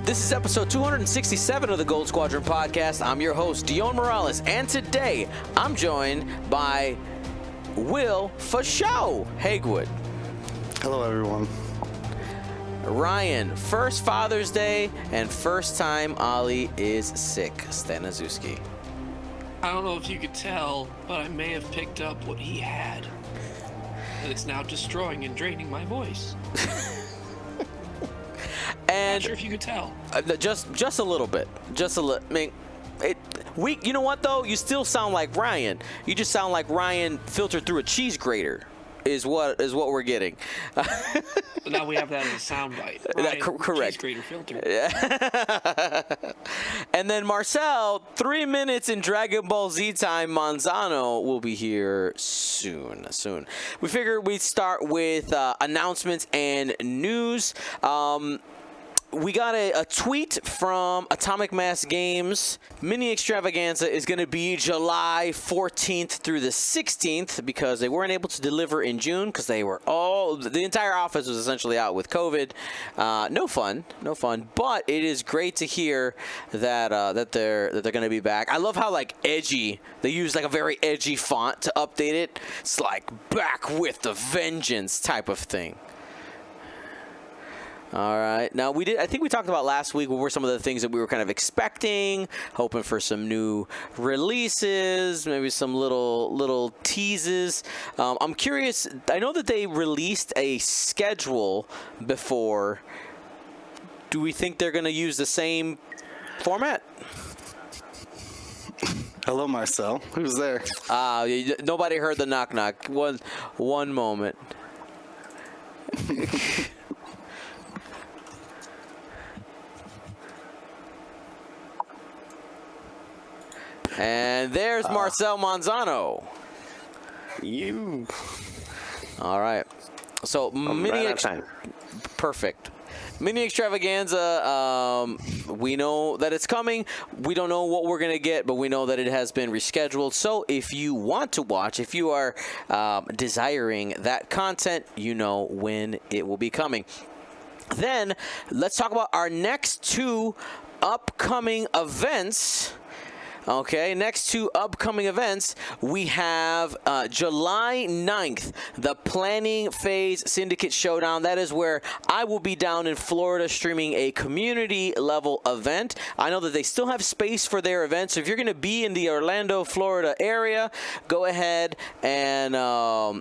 This is episode 267 of the Gold Squadron podcast. I'm your host, Dion Morales, and today I'm joined by Will for show Hagewood. Hello, everyone. Ryan, first Father's Day and first time Ollie is sick. Staniszewski. I don't know if you could tell, but I may have picked up what he had. And it's now destroying and draining my voice. And not sure if you could tell. Just a little bit. Just a little. I mean, you know what though? You still sound like Ryan. You just sound like Ryan filtered through a cheese grater. Is what we're getting. Now we have that as a soundbite. Correct. Cheese grater filter. Yeah. And then Marcel, 3 minutes in Dragon Ball Z time. Manzano will be here soon. We figured we'd start with announcements and news. We got a tweet from Atomic Mass Games. Mini Extravaganza is going to be July 14th through the 16th because they weren't able to deliver in June because the entire office was essentially out with COVID. No fun. But it is great to hear that they're going to be back. I love how like edgy they use like a very edgy font to update it. It's like back with a vengeance type of thing. All right. Now, I think we talked about last week what were some of the things that we were kind of expecting, hoping for some new releases, maybe some little teases. I'm curious. I know that they released a schedule before. Do we think they're going to use the same format? Hello, Marcel. Who's there? Nobody heard the knock. One moment. And there's Marcel Manzano. You. All right. So perfect. Mini Extravaganza. We know that it's coming. We don't know what we're gonna get, but we know that it has been rescheduled. So if you want to watch, if you are desiring that content, you know when it will be coming. Then let's talk about our next two upcoming events. Okay, next two upcoming events, we have July 9th, the Planning Phase Syndicate Showdown. That is where I will be down in Florida streaming a community-level event. I know that they still have space for their events, so if you're going to be in the Orlando, Florida area, go ahead and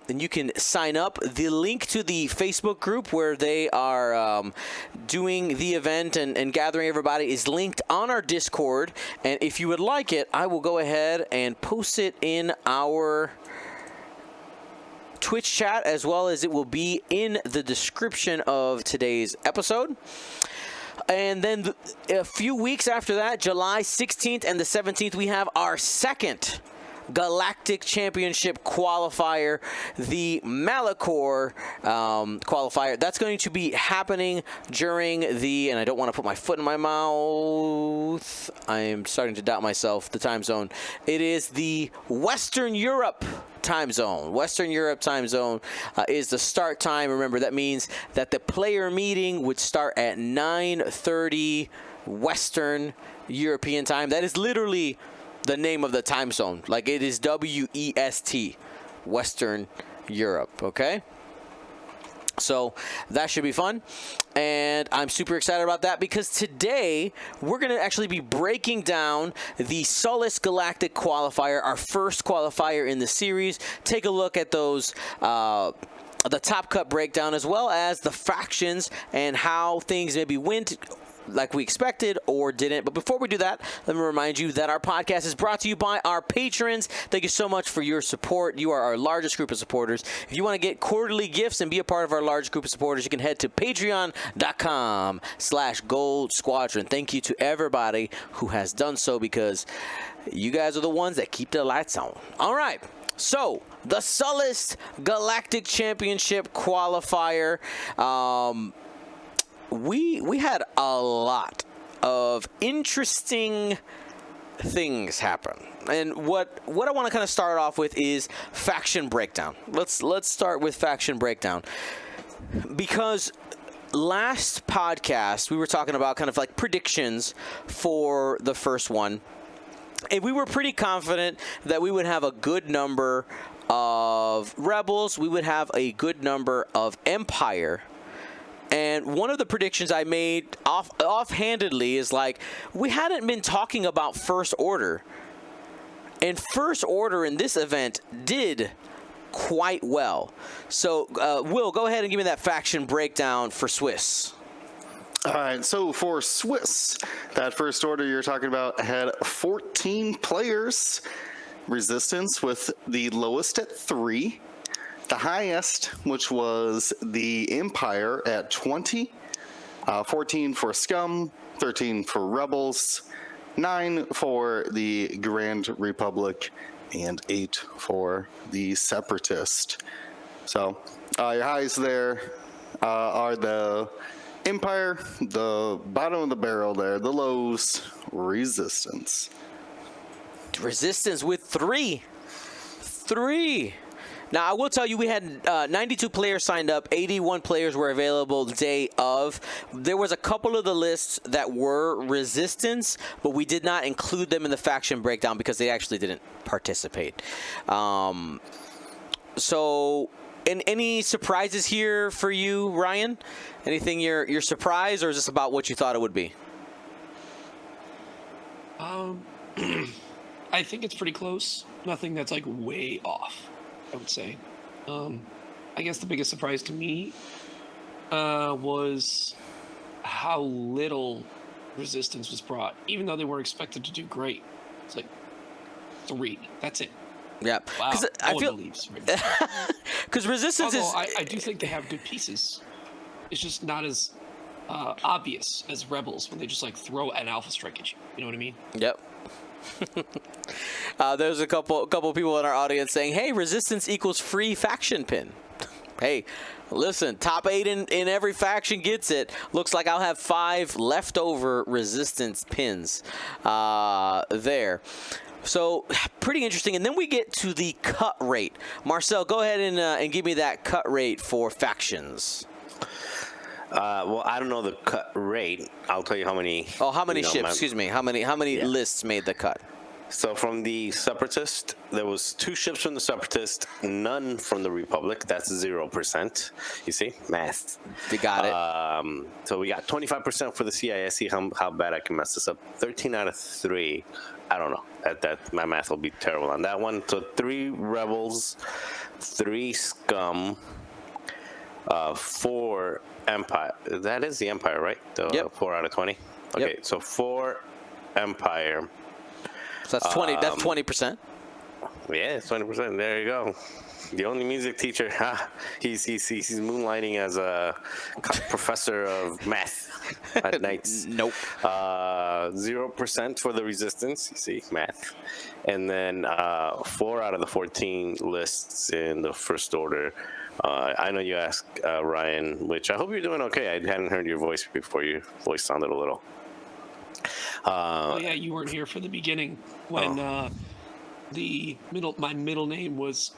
you can sign up. The link to the Facebook group where they are doing the event and gathering everybody is linked on our Discord, and if you would like it, I will go ahead and post it in our Twitch chat as well as it will be in the description of today's episode. And then a few weeks after that, July 16th and the 17th, we have our second Galactic Championship qualifier, the Malacor qualifier. That's going to be happening during and I don't want to put my foot in my mouth. I am starting to doubt myself, the time zone. It is the Western Europe time zone. Western Europe time zone is the start time. Remember, that means that the player meeting would start at 9:30 Western European time. That is literally the name of the time zone. Like, it is WEST, Western Europe, okay? So that should be fun, and I'm super excited about that because today we're going to actually be breaking down the Sullust Galactic Qualifier, our first qualifier in the series. Take a look at those the top cut breakdown as well as the factions and how things maybe went like we expected or didn't. But before we do that, let me remind you that our podcast is brought to you by our patrons. Thank you so much for your support. You are our largest group of supporters. If you want to get quarterly gifts and be a part of our large group of supporters, you can head to patreon.com/Gold Squadron. Thank you to everybody who has done so because you guys are the ones that keep the lights on. All right. So the Sullust Galactic Championship qualifier. We had a lot of interesting things happen. And what I want to kind of start off with is faction breakdown. Let's start with faction breakdown. Because last podcast, we were talking about kind of like predictions for the first one. And we were pretty confident that we would have a good number of Rebels. We would have a good number of Empire. And one of the predictions I made offhandedly is like, we hadn't been talking about First Order. And First Order in this event did quite well. So, Will, go ahead and give me that faction breakdown for Swiss. All right, so for Swiss, that First Order you're talking about had 14 players. Resistance with the lowest at 3. The highest, which was the Empire at 20. 14 for Scum, 13 for Rebels, 9 for the Grand Republic, and 8 for the Separatist. So your highs there are the Empire, the bottom of the barrel there, the lows, Resistance. Resistance with 3. Now, I will tell you, we had 92 players signed up. 81 players were available the day of. There was a couple of the lists that were Resistance, but we did not include them in the faction breakdown because they actually didn't participate. So, any surprises here for you, Ryan? Anything you're surprised, or is this about what you thought it would be? I think it's pretty close. Nothing that's like way off, I would say. I guess the biggest surprise to me was how little Resistance was brought, even though they were expected to do great. It's like 3. That's it. Yeah. Wow. I feel believes. Because Resistance Although is. I do think they have good pieces. It's just not as obvious as Rebels when they just like throw an alpha strike at you. You know what I mean? Yep. There's a couple people in our audience saying, hey, Resistance equals free faction pin. Hey, listen, top 8 in every faction gets it. Looks like I'll have 5 leftover Resistance pins there. So, pretty interesting. And then we get to the cut rate. Marcel, go ahead and give me that cut rate for factions. Well, I don't know the cut rate. I'll tell you how many. Oh, how many ships? Excuse me. How many Yeah. lists made the cut? So from the Separatist, there was 2 ships from the Separatist, none from the Republic. That's 0%. You see, math. You got it. So we got 25% for the CIS. See how bad I can mess this up. 13 out of 3. I don't know. That my math will be terrible on that one. So 3 Rebels, 3 Scum, 4 Empire. That is the Empire, right? Yep. 4 out of 20. Okay, Yep. so 4 Empire. So that's 20. That's 20%. Yeah, it's 20%. There you go. The only music teacher. He's moonlighting as a professor of math at nights. Nope. 0% for the Resistance. You see, math. And then 4 out of the 14 lists in the First Order. I know you asked Ryan, which I hope you're doing okay. I hadn't heard your voice before. Your voice sounded a little. Oh yeah, you weren't here for the beginning when my middle name was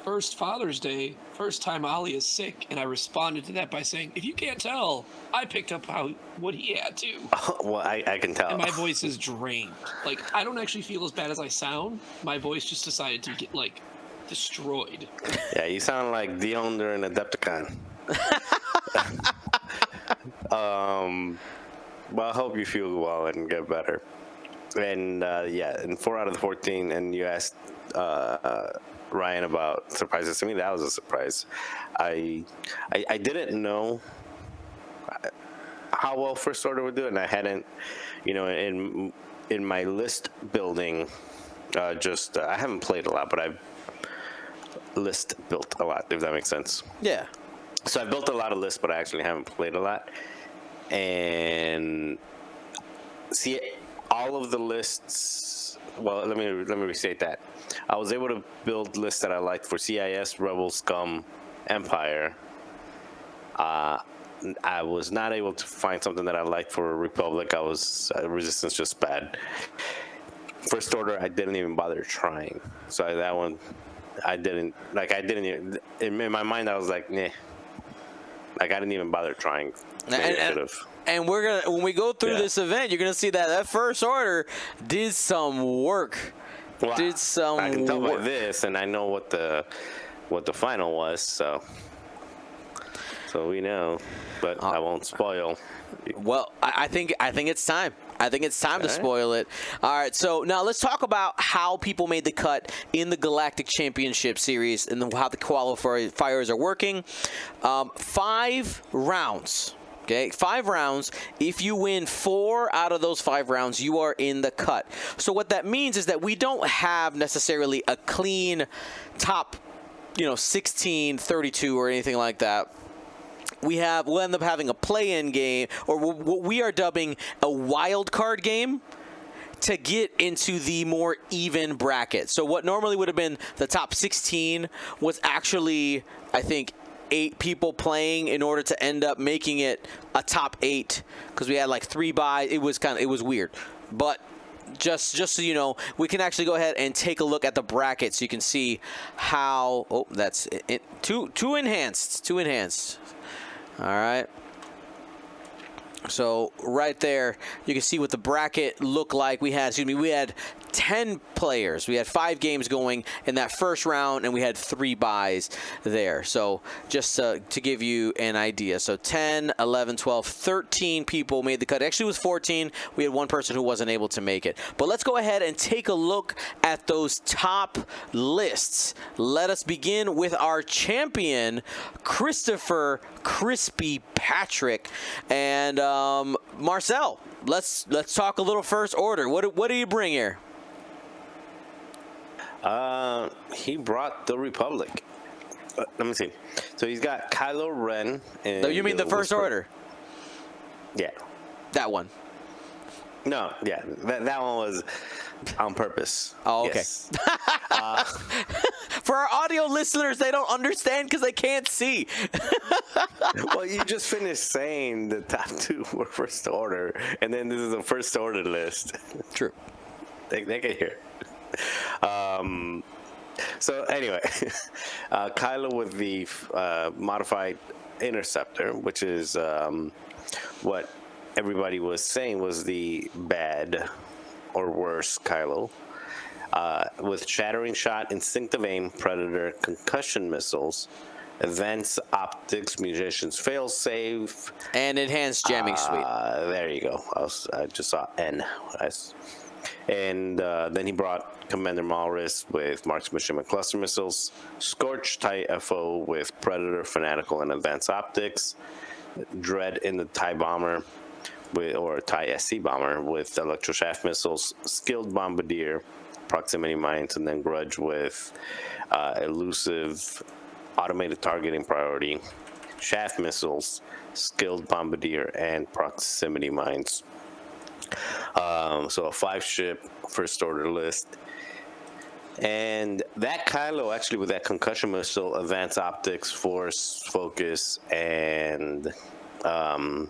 First Father's Day, first time Ali is sick, and I responded to that by saying, if you can't tell, I picked up what he had too. Well, I can tell. And my voice is drained. Like, I don't actually feel as bad as I sound. My voice just decided to get like destroyed. Yeah, you sound like Dion during Adepticon. Well, I hope you feel well and get better. And and 4 out of the 14. And you asked Ryan about surprises. To me, that was a surprise. I didn't know how well First Order would do it, and I hadn't, in my list building. I haven't played a lot, but I've list built a lot. If that makes sense. Yeah. So I built a lot of lists, but I actually haven't played a lot. And see, all of the lists. Well, let me restate that. I was able to build lists that I liked for CIS, Rebel, Scum, Empire. I was not able to find something that I liked for Republic. I was Resistance just bad. First Order, I didn't even bother trying. So that one, I didn't even, in my mind, I was like, nah. Like, I didn't even bother trying. Maybe I should have. And we're gonna, when we go through this event, you're gonna see that first order did some work. Well, did some I can tell by work. this, and I know what the final was, so we know, but I won't spoil. Well, I think it's time. I think it's time to spoil it. All right, so now let's talk about how people made the cut in the Galactic Championship Series and how the qualifiers are working. 5 rounds. Okay, 5 rounds. If you win 4 out of those 5 rounds, you are in the cut. So what that means is that we don't have necessarily a clean top, 16, 32 or anything like that. We'll end up having a play-in game, or what we are dubbing a wild card game, to get into the more even bracket. So what normally would have been the top 16 was actually, I think, 8 people playing in order to end up making it a top 8, because we had like 3 buys. It was weird, but just so you know, we can actually go ahead and take a look at the bracket so you can see how. Oh, that's it. Two enhanced. All right. So right there, you can see what the bracket looked like. We had 10 players. We had 5 games going in that first round, and we had 3 buys there. So just to give you an idea. So 10, 11, 12, 13 people made the cut. Actually, it was 14. We had 1 person who wasn't able to make it. But let's go ahead and take a look at those top lists. Let us begin with our champion, Christopher Crispy Patrick. And Marcel, let's talk a little first order. What do you bring here? He brought the Republic. Let me see. So he's got Kylo Ren. No, you mean the first order? Yeah. That one. No, yeah. That one was on purpose. Oh, okay. Yes. For our audio listeners, they don't understand because they can't see. Well, you just finished saying the top 2 were first order, and then this is a first order list. True. They can hear. So anyway, Kylo with the modified interceptor, which is what everybody was saying was the bad or worse Kylo, with shattering shot, instinctive aim, predator, concussion missiles, advanced optics, munitions fail safe, and enhanced jamming suite. There you go. I just saw N. And then he brought Commander Malris with marksmanship and cluster missiles, Scorch TIE FO with Predator, Fanatical, and Advanced Optics, Dread in the TIE Bomber, or TIE SC Bomber with Electroshaft missiles, Skilled Bombardier, Proximity Mines, and then Grudge with Elusive, Automated Targeting Priority, Shaft Missiles, Skilled Bombardier, and Proximity Mines. So a 5-ship first order list. And that Kylo, actually, with that concussion missile, advanced optics, force, focus, and I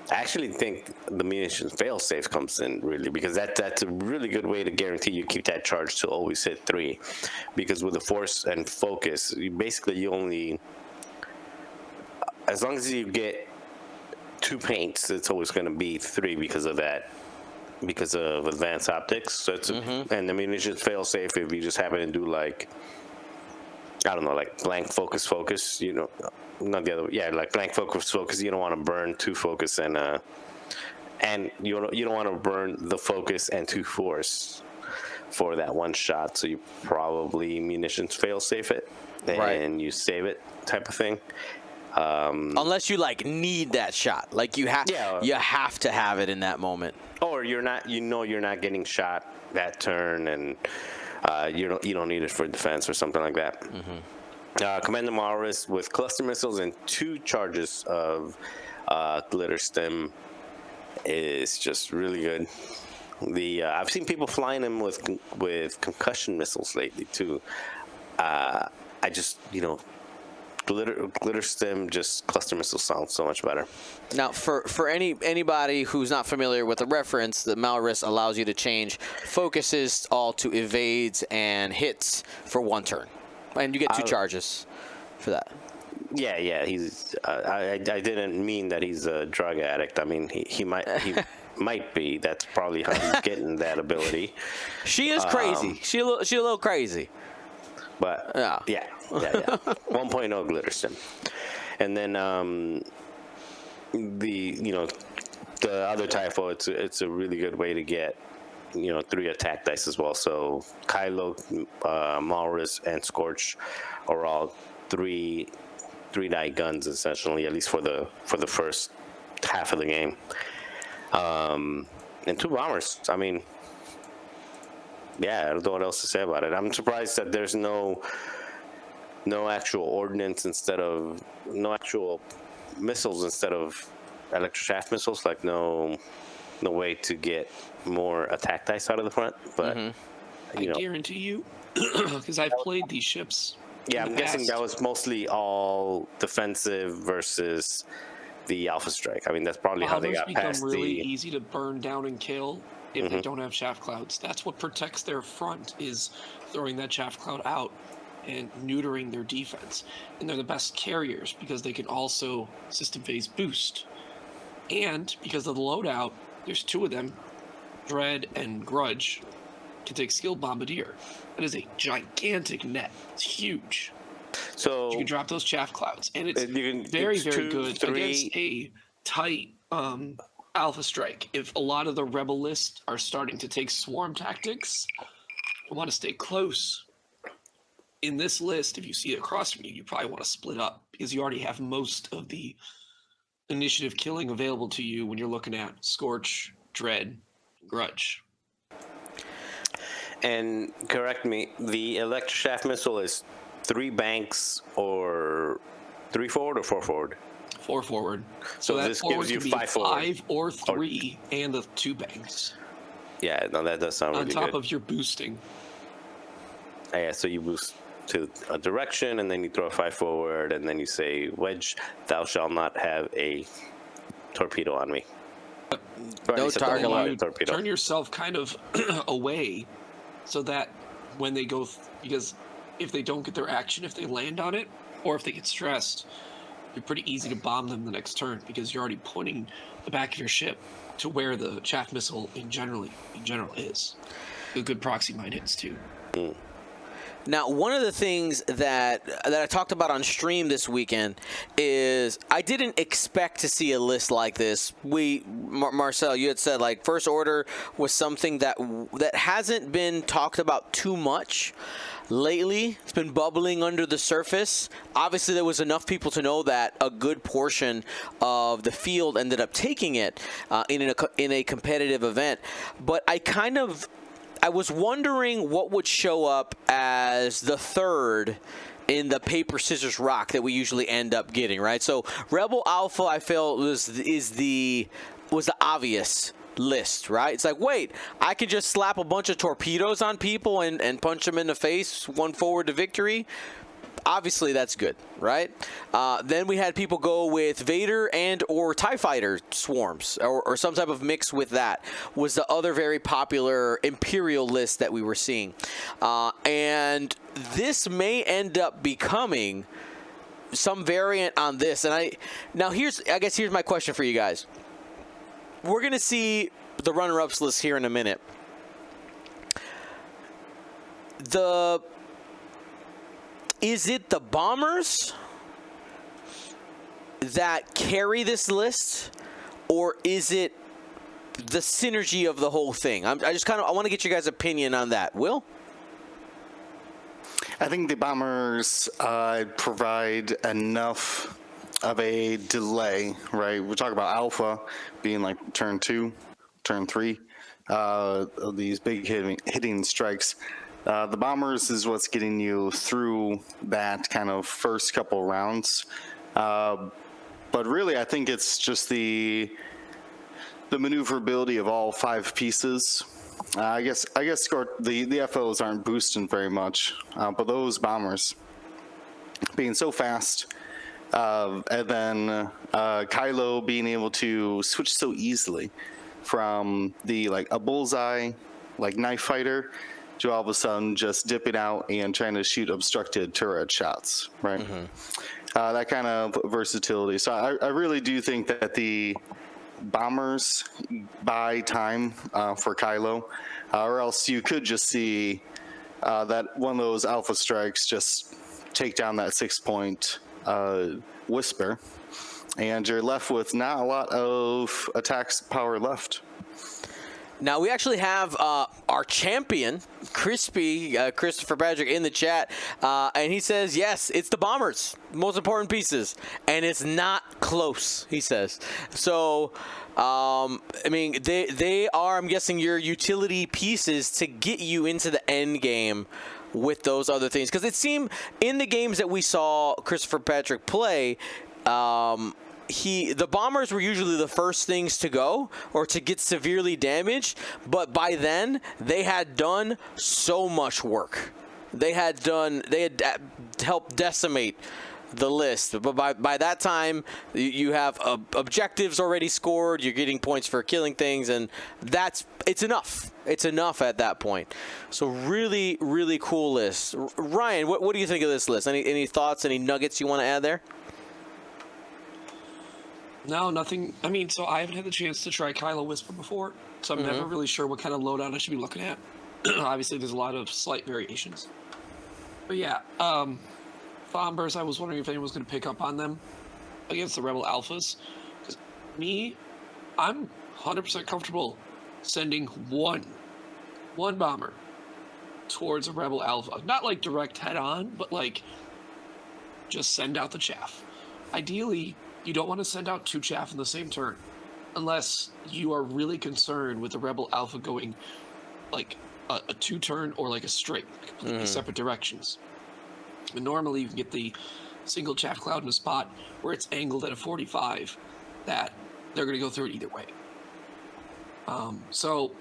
actually think the munitions fail-safe comes in, really, because that's a really good way to guarantee you keep that charge to always hit 3. Because with the force and focus, you only, as long as you get 2 paints, it's always going to be 3 because of that. Because of advanced optics, so it's and the munitions fail safe if you just happen to do like, I don't know, like blank focus, not the other way. Yeah, like blank focus. You don't want to burn 2 focus and you don't want to burn the focus and 2 force for that 1 shot. So you probably munitions fail safe it and you save it type of thing. Unless you need that shot, like you have to have it in that moment. Or you're not getting shot that turn, and you don't need it for defense or something like that. Commander Malris with cluster missiles and 2 charges of glitter stem is just really good. I've seen people flying them with concussion missiles lately too. I just glitter stem, just cluster missiles sounds so much better. Now, for anybody who's not familiar with the reference, the Malris allows you to change focuses all to evades and hits for 1 turn, and you get 2 charges for that. Yeah. He's. I didn't mean that he's a drug addict. I mean, he might be. That's probably how he's getting that ability. She is crazy. She a little crazy. But yeah. 1.0 glitter stim, and then the other typho. It's a really good way to get 3 attack dice as well. So Kylo, Maurus, and Scorch are all 3 die guns essentially, at least for the first half of the game. And 2 bombers. I mean, yeah, I don't know what else to say about it. I'm surprised that there's no actual ordnance no actual missiles instead of electroshaft missiles. Like no way to get more attack dice out of the front. But I guarantee you, because I've played these ships. Yeah, I'm guessing that was mostly all defensive versus the Alpha Strike. I mean, that's probably how they got past really easy to burn down and kill if they don't have shaft clouds. That's what protects their front, is throwing that shaft cloud out and neutering their defense. And they're the best carriers because they can also system phase boost. And because of the loadout, there's 2 of them, Dread and Grudge, can take Skilled Bombardier. That is a gigantic net. It's huge. So you can drop those chaff clouds, and it's very good against a tight Alpha Strike. If a lot of the Rebel lists are starting to take swarm tactics, you want to stay close. In this list, if you see it across from you, you probably want to split up because you already have most of the initiative killing available to you when you're looking at Scorch, Dread, Grudge. And correct me, the electroshaft missile is 3 banks or 3 forward or 4 forward? 4 forward. So that this forward gives you can be 5 forward. 5 or 3 and the 2 banks. Yeah, no, that does sound really good. On top of your boosting. Yeah, so you boost to a direction, and then you throw a 5 forward, and then you say, Wedge, thou shalt not have a torpedo on me. No target torpedo. Turn yourself kind of away so that when they go, because if they don't get their action, if they land on it, or if they get stressed, you're pretty easy to bomb them the next turn because you're already pointing the back of your ship to where the chaff missile in general is. A good proxy mine hits too. Now, one of the things that I talked about on stream this weekend is I didn't expect to see a list like this. Marcel, you had said like First Order was something that hasn't been talked about too much lately. It's been bubbling under the surface. Obviously, there was enough people to know that a good portion of the field ended up taking it in a competitive event. But I was wondering what would show up as the third in the paper, scissors, rock that we usually end up getting, right? So Rebel Alpha, I felt was the obvious list, right? It's like, wait, I could just slap a bunch of torpedoes on people and punch them in the face, 1 forward to victory. Obviously, that's good, right? Then we had people go with Vader and or TIE Fighter swarms or some type of mix with that was the other very popular Imperial list that we were seeing. And this may end up becoming some variant on this. And I guess here's my question for you guys. We're going to see the runner-ups list here in a minute. Is it the bombers that carry this list, or is it the synergy of the whole thing? I want to get you guys' opinion on that. Will? I think the bombers provide enough of a delay, right? We're talking about Alpha being like turn 2, turn 3, these big hitting strikes. The bombers is what's getting you through that kind of first couple rounds. But really, I think it's just the maneuverability of all 5 pieces. I guess the FOs aren't boosting very much, but those bombers being so fast, and then Kylo being able to switch so easily from a bullseye knife fighter to all of a sudden just dipping out and trying to shoot obstructed turret shots, right? that kind of versatility. So I really do think that the bombers buy time for Kylo, or else you could just see that one of those alpha strikes just take down that 6-point Whisper, and you're left with not a lot of attack power left. Now, we actually have our champion, Christopher Patrick, in the chat, and he says, yes, it's the bombers, most important pieces, and it's not close, he says. So, I mean, they are, I'm guessing, your utility pieces to get you into the end game with those other things. Because it seemed in the games that we saw Christopher Patrick play, the bombers were usually the first things to go or to get severely damaged, but by then they had done so much work. They had helped decimate the list, but by that time you have objectives already scored, you're getting points for killing things, and it's enough at that point. So really, really cool list. Ryan, what do you think of this list? Any thoughts, any nuggets you want to add there? No, nothing. I mean, so I haven't had the chance to try Kylo Whisper before, so I'm never really sure what kind of loadout I should be looking at. Obviously, there's a lot of slight variations. But yeah, bombers, I was wondering if anyone was going to pick up on them against the Rebel Alphas. Because I'm 100% comfortable sending one bomber towards a Rebel Alpha. Not like direct head-on, but like just send out the chaff. Ideally, you don't want to send out 2 chaff in the same turn, unless you are really concerned with the Rebel Alpha going like a 2-turn or like a straight, completely separate directions. And normally you can get the single chaff cloud in a spot where it's angled at a 45 that they're going to go through it either way. So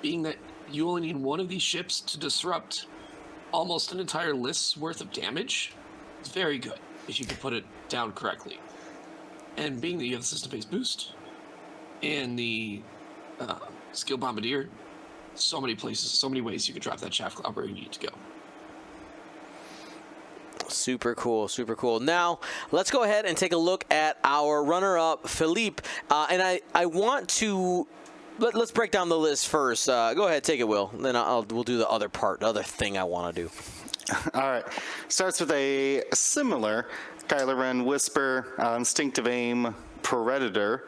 being that you only need one of these ships to disrupt almost an entire list's worth of damage, it's very good if you can put it down correctly. And being that you have the system-based boost and the skill bombardier, so many places, so many ways you can drop that chaff cloud where you need to go. Super cool, super cool. Now, let's go ahead and take a look at our runner-up, Philippe. And I want to... Let's break down the list first. Go ahead, take it, Will. Then we'll do the other part, the other thing I want to do. All right. Starts with a similar Kylo Ren Whisper, Instinctive Aim, Predator,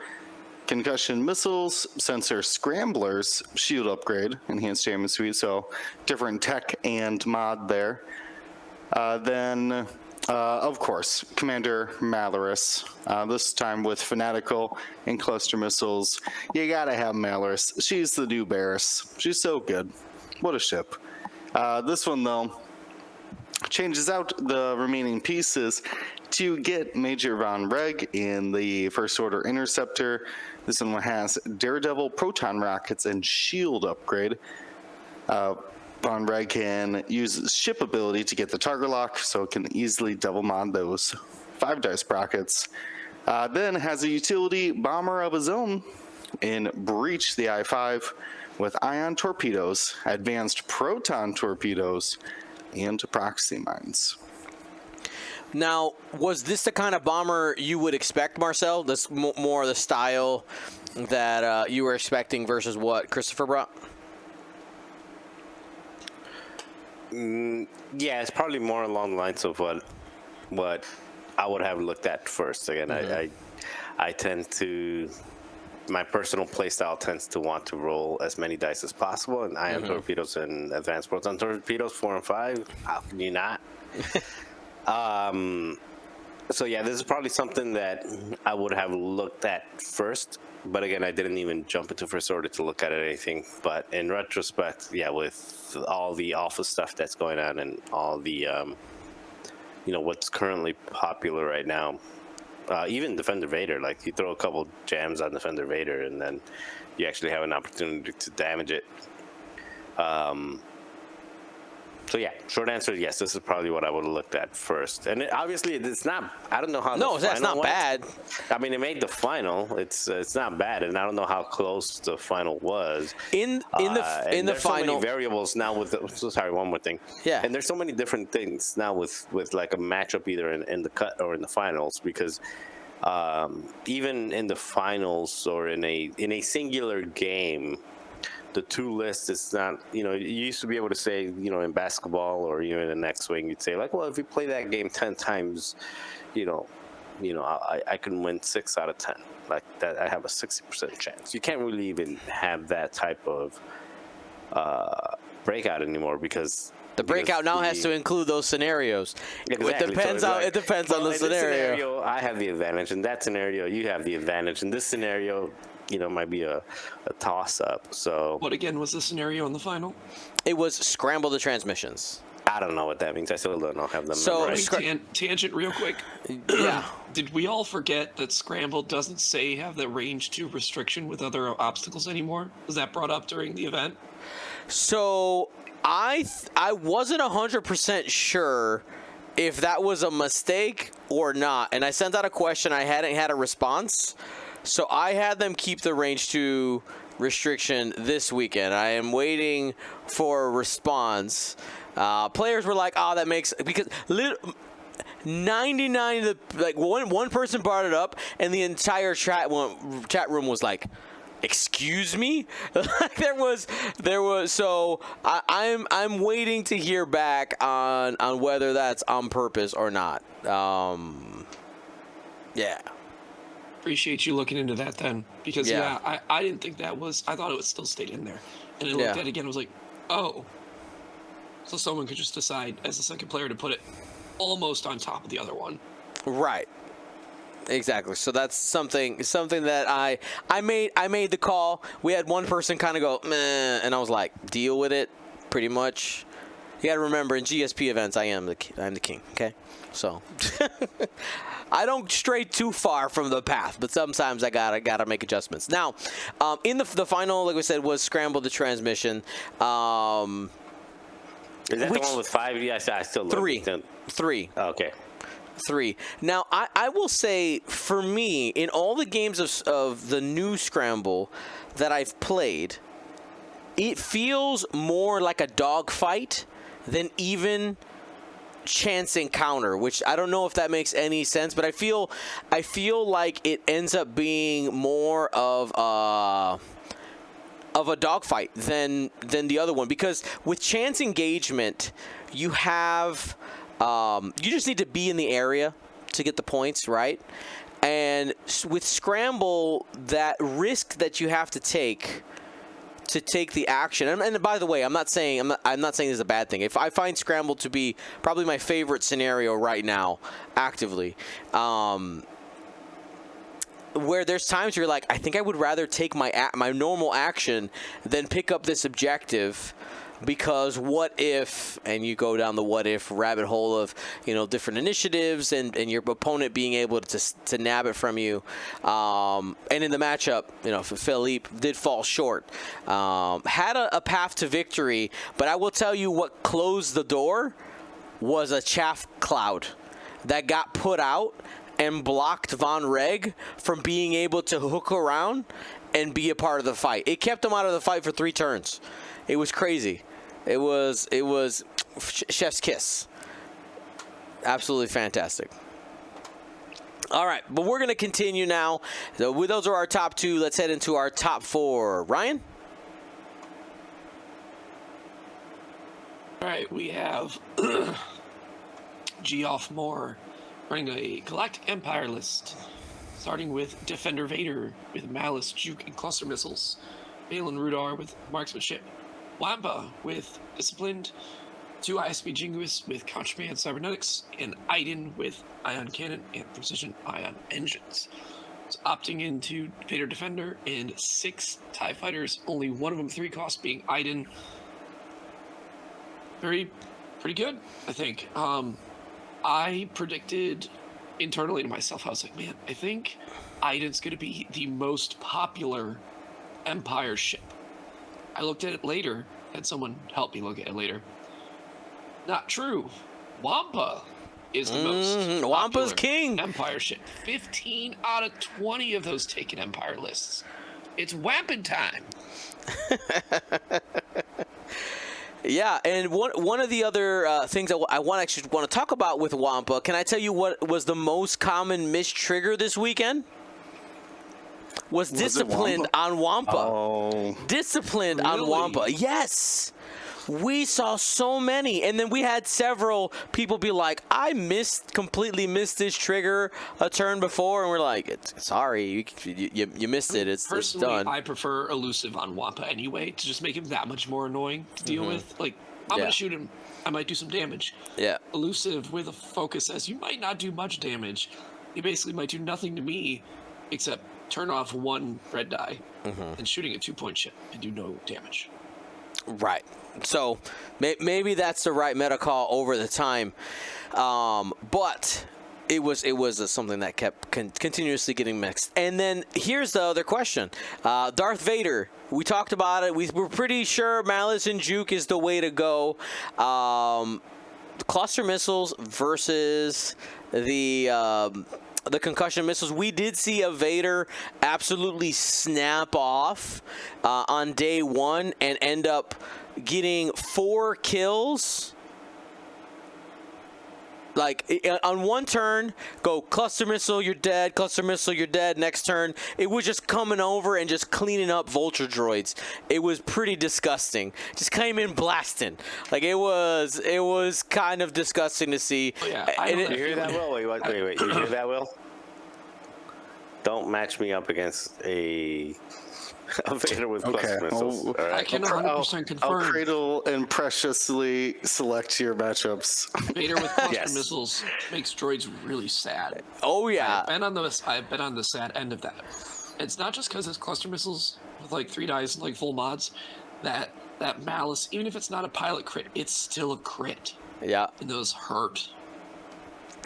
Concussion Missiles, Sensor Scramblers, Shield Upgrade, Enhanced Damage Suite, so different tech and mod there. Then, of course, Commander Malarus, this time with Fanatical and Cluster Missiles. You gotta have Malarus. She's the new Barris. She's so good. What a ship. This one, though, changes out the remaining pieces to get Major Von Reg in the First Order Interceptor. This one has Daredevil Proton Rockets and Shield Upgrade. Von Reg can use ship ability to get the target lock, so it can easily double mod those 5-dice rockets. Then has a utility bomber of his own in Breach the I-5 with ion torpedoes, advanced proton torpedoes, and proxy mines. Now, was this the kind of bomber you would expect, Marcel? This more the style that you were expecting versus what Christopher brought? Yeah, it's probably more along the lines of what I would have looked at first. Again, I tend to, my personal playstyle tends to want to roll as many dice as possible, and ion torpedoes and advanced proton torpedoes 4 and 5. How can you not? So yeah, this is probably something that I would have looked at first. But again, I didn't even jump into First Order to look at anything. But in retrospect, yeah, with all the alpha stuff that's going on and all the, what's currently popular right now, even Defender Vader, like you throw a couple jams on Defender Vader and then you actually have an opportunity to damage it. So yeah, short answer, yes. This is probably what I would have looked at first. And obviously, it's not. I don't know how. No, that's not went. bad. I mean, it made the final. It's not bad, and I don't know how close the final was. In the So final, many variables now with. Sorry, one more thing. Yeah. And there's so many different things now with like a matchup either in the cut or in the finals, because even in the finals or in a singular game, the two lists, it's not, you used to be able to say, in basketball or even in X-Wing, you'd say like, well, if you play that game 10 times, I can win 6 out of 10. Like that, I have a 60% chance. You can't really even have that type of breakout anymore because the breakout now has to include those scenarios. Exactly. It depends on the scenario. I have the advantage. In that scenario, you have the advantage. In this scenario, might be a toss-up. So what again was the scenario in the final? It was scramble the transmissions. I don't know what that means. I still don't have them So memorized. tangent real quick. Yeah. Did we all forget that scramble doesn't say have the range 2 restriction with other obstacles anymore? Was that brought up during the event? So I wasn't 100% sure if that was a mistake or not, and I sent out a question. I hadn't had a response. So I had them keep the range 2 restriction this weekend. I am waiting for a response. Players were like, "Oh, that makes," because 99 of the, like one person brought it up, and the entire chat room was like, "Excuse me?" there was. So I'm waiting to hear back on whether that's on purpose or not. Yeah. Appreciate you looking into that then, because I didn't think that was. I thought it would still stay in there, and I looked at it again. I was like, oh, so someone could just decide as the second player to put it almost on top of the other one. Right. Exactly. So that's something that I made the call. We had one person kind of go, meh, and I was like, deal with it, pretty much. You got to remember, in GSP events, I'm the king. Okay, so. I don't stray too far from the path, but sometimes I gotta make adjustments. Now, in the final, like we said, was scramble the transmission. Is that the one with 5? Yes, I still love 3. it. 3. Okay. 3. Now, I will say, for me, in all the games of the new scramble that I've played, it feels more like a dogfight than even chance encounter, which I don't know if that makes any sense, but I feel like it ends up being more of a dogfight than the other one, because with chance engagement you have you just need to be in the area to get the points, right? And with scramble, that risk that you have to take the action, and by the way, I'm not saying this is a bad thing. If I find scramble to be probably my favorite scenario right now, actively, where there's times where you're like, I think I would rather take my normal action than pick up this objective. Because what if, and you go down the what if rabbit hole of, different initiatives and your opponent being able to nab it from you. And in the matchup, Philippe did fall short. Had a path to victory, but I will tell you what closed the door was a chaff cloud that got put out and blocked Von Reg from being able to hook around and be a part of the fight. It kept him out of the fight for 3 turns. It was crazy. It was chef's kiss. Absolutely fantastic. All right, but we're going to continue now. So those are our top 2. Let's head into our top 4. Ryan? All right, we have Geoff Moore running a Galactic Empire list, starting with Defender Vader with Malice, Juke, and Cluster Missiles. Balin Rudar with Marksmanship. Wampa with Disciplined, 2 ISB Jingoists with Contraband Cybernetics, and Iden with Ion Cannon and Precision Ion Engines. So opting into Vader Defender and 6 TIE Fighters, only one of them 3 cost being Iden. Pretty good, I think. I predicted internally to myself, I was like, man, I think Iden's going to be the most popular Empire ship. I looked at it later, had someone help me look at it later. Not true. Wampa is the most Wampa's popular king. Empire ship. 15 out of 20 of those taken Empire lists. It's Wampin' time. Yeah, and one of the other things I want to talk about with Wampa, can I tell you what was the most common mistrigger this weekend? Was disciplined on Wampa. Oh. Disciplined on Wampa. Yes. We saw so many, and then we had several people be like, I completely missed this trigger a turn before, and we're like, sorry, you missed it. It's Personally, done. I prefer elusive on Wampa anyway, to just make him that much more annoying to deal with. Like, I'm going to shoot him. I might do some damage. Yeah. Elusive with a focus says, you might not do much damage. You basically might do nothing to me, except turn off one red die and shooting a 2-point ship and do no damage. Right. So maybe that's the right meta call over the time, but it was something that kept continuously getting mixed. And then here's the other question: Darth Vader. We talked about it. We're pretty sure Malice and Juke is the way to go. Cluster missiles versus the concussion missiles. We did see a Vader absolutely snap off on day one and end up getting 4 kills. Like, on one turn, go cluster missile, you're dead, cluster missile, you're dead. Next turn, it was just coming over and just cleaning up vulture droids. It was pretty disgusting. Just came in blasting. Like, it was kind of disgusting to see. Oh, yeah, you hear that, Will? Wait. You hear that, Will? Don't match me up against a Vader with cluster missiles. All right? I can 100% confirm. I'll cradle and preciously select your matchups. Vader with cluster missiles makes droids really sad. Oh yeah. I've been on the sad end of that. It's not just because it's cluster missiles with like 3 dice and like full mods. That Malice, even if it's not a pilot crit, it's still a crit. Yeah. And those hurt.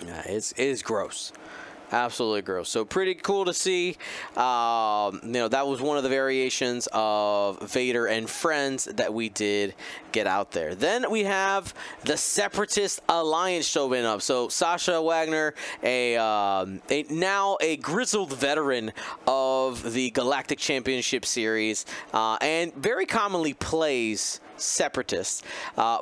Yeah, it is gross. Absolutely gross. So pretty cool to see. That was one of the variations of Vader and Friends that we did get out there. Then we have the Separatist Alliance showing up. So Sasha Wagner, now a grizzled veteran of the Galactic Championship Series, and very commonly plays Separatist,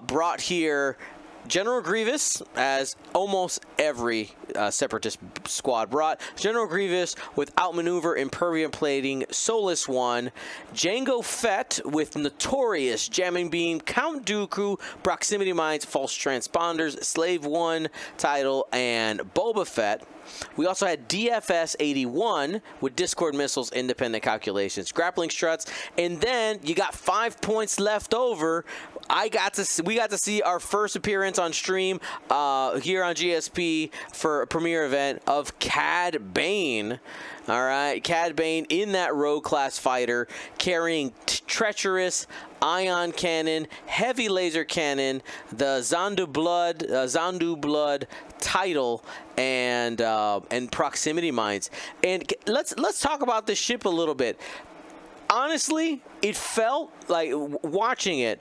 brought here General Grievous, as almost every Separatist squad brought. General Grievous with outmaneuver, Imperial plating, Sullust 1. Jango Fett with Notorious, Jamming Beam, Count Dooku, Proximity Mines, False Transponders, Slave 1 title, and Boba Fett. We also had DFS 81 with Discord missiles, independent calculations, grappling struts, and then you got 5 points left over. We got to see our first appearance on stream here on GSP for a premiere event of Cad Bane. All right, Cad Bane in that Rogue class fighter, carrying treacherous ion cannon, heavy laser cannon, the Zandu Blood title, and proximity mines. And let's talk about this ship a little bit. Honestly, it felt like, watching it,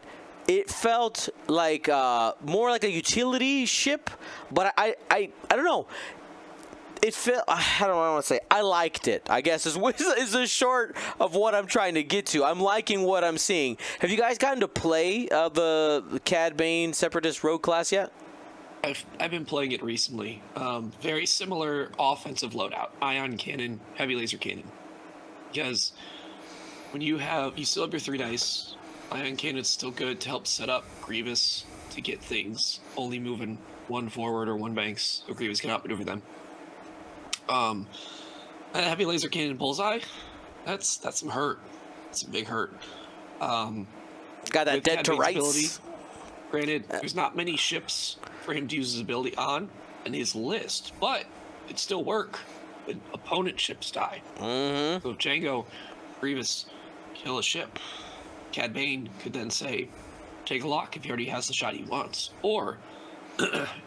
it felt like more like a utility ship, but I don't know. It felt, how do I want to say, I liked it, I guess, is the short of what I'm trying to get to. I'm liking what I'm seeing. Have you guys gotten to play the Cad Bane Separatist Rogue class yet? I've been playing it recently. Very similar offensive loadout. Ion cannon, heavy laser cannon. Because when you still have your 3 dice, ion cannon's still good to help set up Grievous to get things only moving 1 forward or 1 banks, so Grievous can outmaneuver them. A heavy laser cannon bullseye, that's some hurt. That's a big hurt. Got that dead to rights. Ability, granted, there's not many ships for him to use his ability on in his list, but it still work when opponent ships die. So if Jango Grievous kill a ship, Cad Bane could then say, take a lock if he already has the shot he wants, or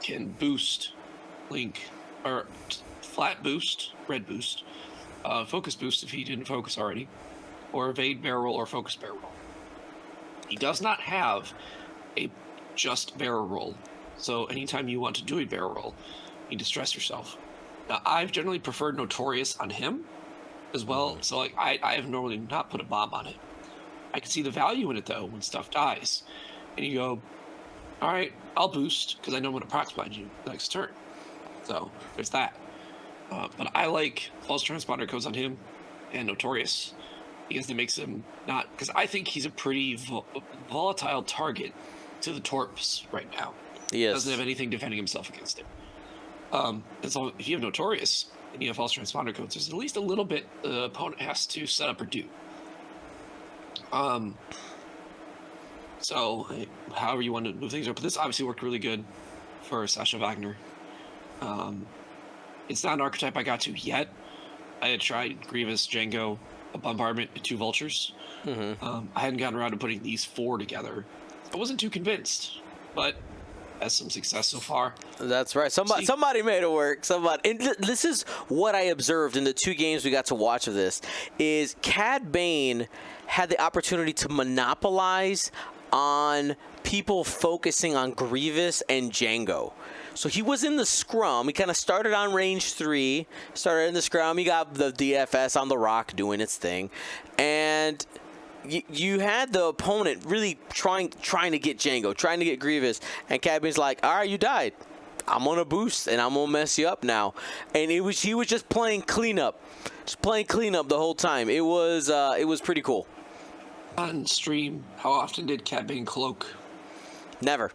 can boost Link, or flat boost, red boost, focus boost if he didn't focus already, or evade barrel roll or focus barrel roll. He does not have a just barrel roll So anytime you want to do a barrel roll, you need to stress yourself. Now, I've generally preferred Notorious on him as well. So like I have normally not put a bomb on it. I can see the value in it though when stuff dies, and you go, all right, I'll boost because I know I'm going to proc blind you next turn. So there's that. But I like false transponder codes on him and Notorious because it makes him not, because I think he's a pretty volatile target to the Torps right now. Yes. Doesn't have anything defending himself against it. And so if you have Notorious and you have false transponder codes, there's at least a little bit the opponent has to set up or do. So however you want to move things up, but this obviously worked really good for Sasha Wagner. It's not an archetype I got to yet. I had tried Grievous, Django, a Bombardment, and 2 Vultures. I hadn't gotten around to putting these 4 together. I wasn't too convinced, but has some success so far. That's right. Somebody made it work. Somebody. And this is what I observed in the 2 games we got to watch of this. Is Cad Bane had the opportunity to monopolize on people focusing on Grievous and Django. So he was in the scrum. He kind of started on range 3, started in the scrum. He got the DFS on the rock doing its thing. And you had the opponent really trying to get Django, trying to get Grievous. And Cad Bane's like, all right, you died. I'm going to boost, and I'm going to mess you up now. And he was just playing cleanup. Just playing cleanup the whole time. It was pretty cool. On stream, how often did Cad Bane cloak? Never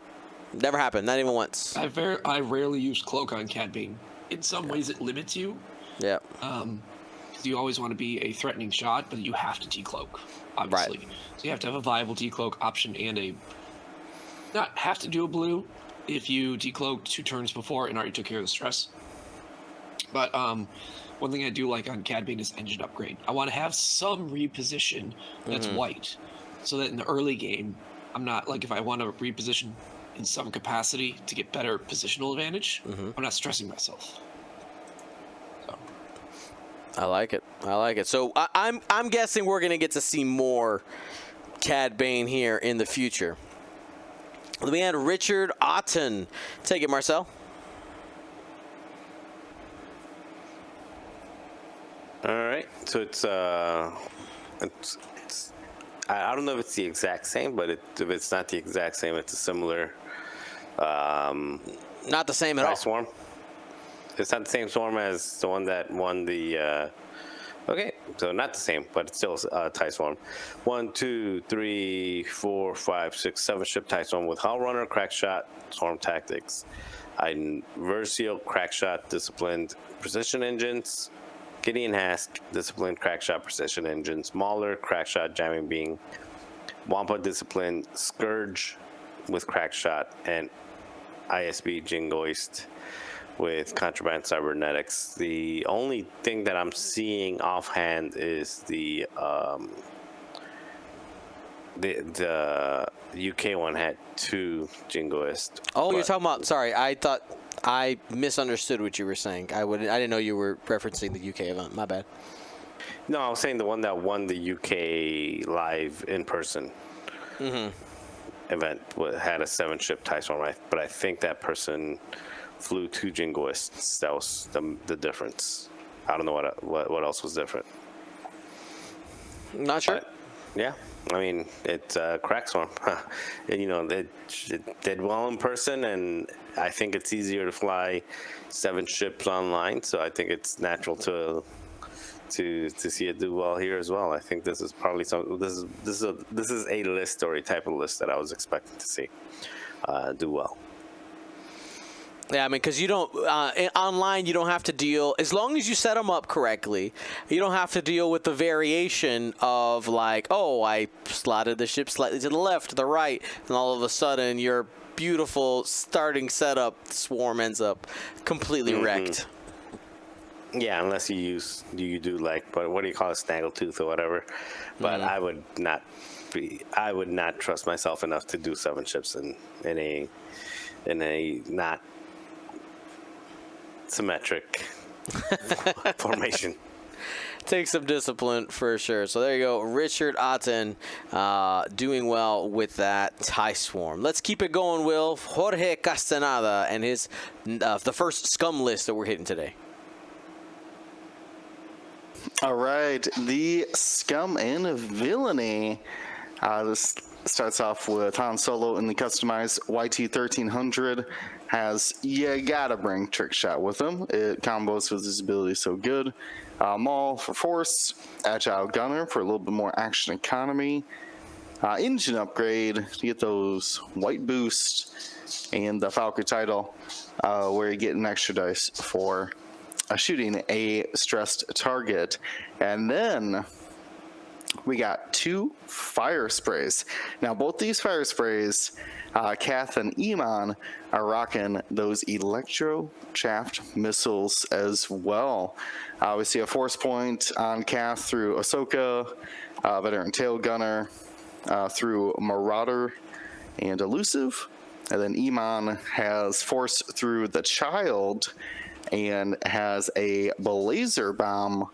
happened. Not even once. I rarely use cloak on Cad Bane. In some ways, it limits you. Yeah. Because you always want to be a threatening shot, but you have to decloak, obviously. Right. So you have to have a viable decloak option and a not have to do a blue if you decloaked 2 turns before and already took care of the stress. But one thing I do like on Cad Bane is engine upgrade. I want to have some reposition that's white, so that in the early game, I'm not like if I want to reposition in some capacity to get better positional advantage, I'm not stressing myself. So. I like it. So I'm guessing we're gonna get to see more Cad Bane here in the future. Then we had Richard Otten. Take it, Marcel. All right, so it's I don't know if it's the exact same, but if it's not the exact same, it's a similar. Not the same at all. Swarm. It's not the same swarm as the one that won the. Okay, so not the same, but it's still a TIE swarm. 1, 2, 3, 4, 5, 6, 7 ship TIE swarm with Hull Runner, Crackshot, Swarm Tactics, Versio, Crackshot, Disciplined, Precision Engines, Gideon Hask, Disciplined, Crackshot, Precision Engines, Mauler, Crackshot, Jamming Beam, Wampa, Disciplined, Scourge with Crackshot, and ISB Jingoist with Contraband Cybernetics. The only thing that I'm seeing offhand is the UK one had 2 Jingoist. Oh, you're talking about. Sorry, I thought I misunderstood what you were saying. I didn't know you were referencing the UK event. My bad. No, I was saying the one that won the UK live in person event had a 7-ship TIE swarm, but I think that person flew 2 Jingoists. That was the difference. I don't know what else was different. Not sure. But, yeah, I mean it's Crack Swarm. You know, it did well in person, and I think it's easier to fly 7 ships online. So I think it's natural to see it do well here as well. I think this is probably this is a list story type of list that I was expecting to see do well. Yeah, I mean, because you don't online, you don't have to deal, as long as you set them up correctly, you don't have to deal with the variation of like, oh, I slotted the ship slightly to the left, to the right, and all of a sudden your beautiful starting setup swarm ends up completely wrecked. Yeah, unless you do like, but what do you call it, snaggletooth or whatever. But I would not trust myself enough to do 7 ships in a not symmetric formation. Takes some discipline for sure. So there you go. Richard Otten doing well with that TIE Swarm. Let's keep it going, Will. Jorge Castaneda and his the first scum list that we're hitting today. All right, the Scum and Villainy. This starts off with Han Solo in the customized YT-1300. You gotta bring Trick Shot with him. It combos with his ability so good. Maul for Force, Agile Gunner for a little bit more action economy. Engine upgrade to get those white boost, and the Falcon title, where you get an extra dice for shooting a stressed target. And then we got 2 fire sprays. Now, both these fire sprays, Kath and Iman are rocking those electro chaff missiles as well. We see a force point on Kath through Ahsoka, veteran tail gunner through Marauder and Elusive, and then Iman has force through the Child and has a blazer bomb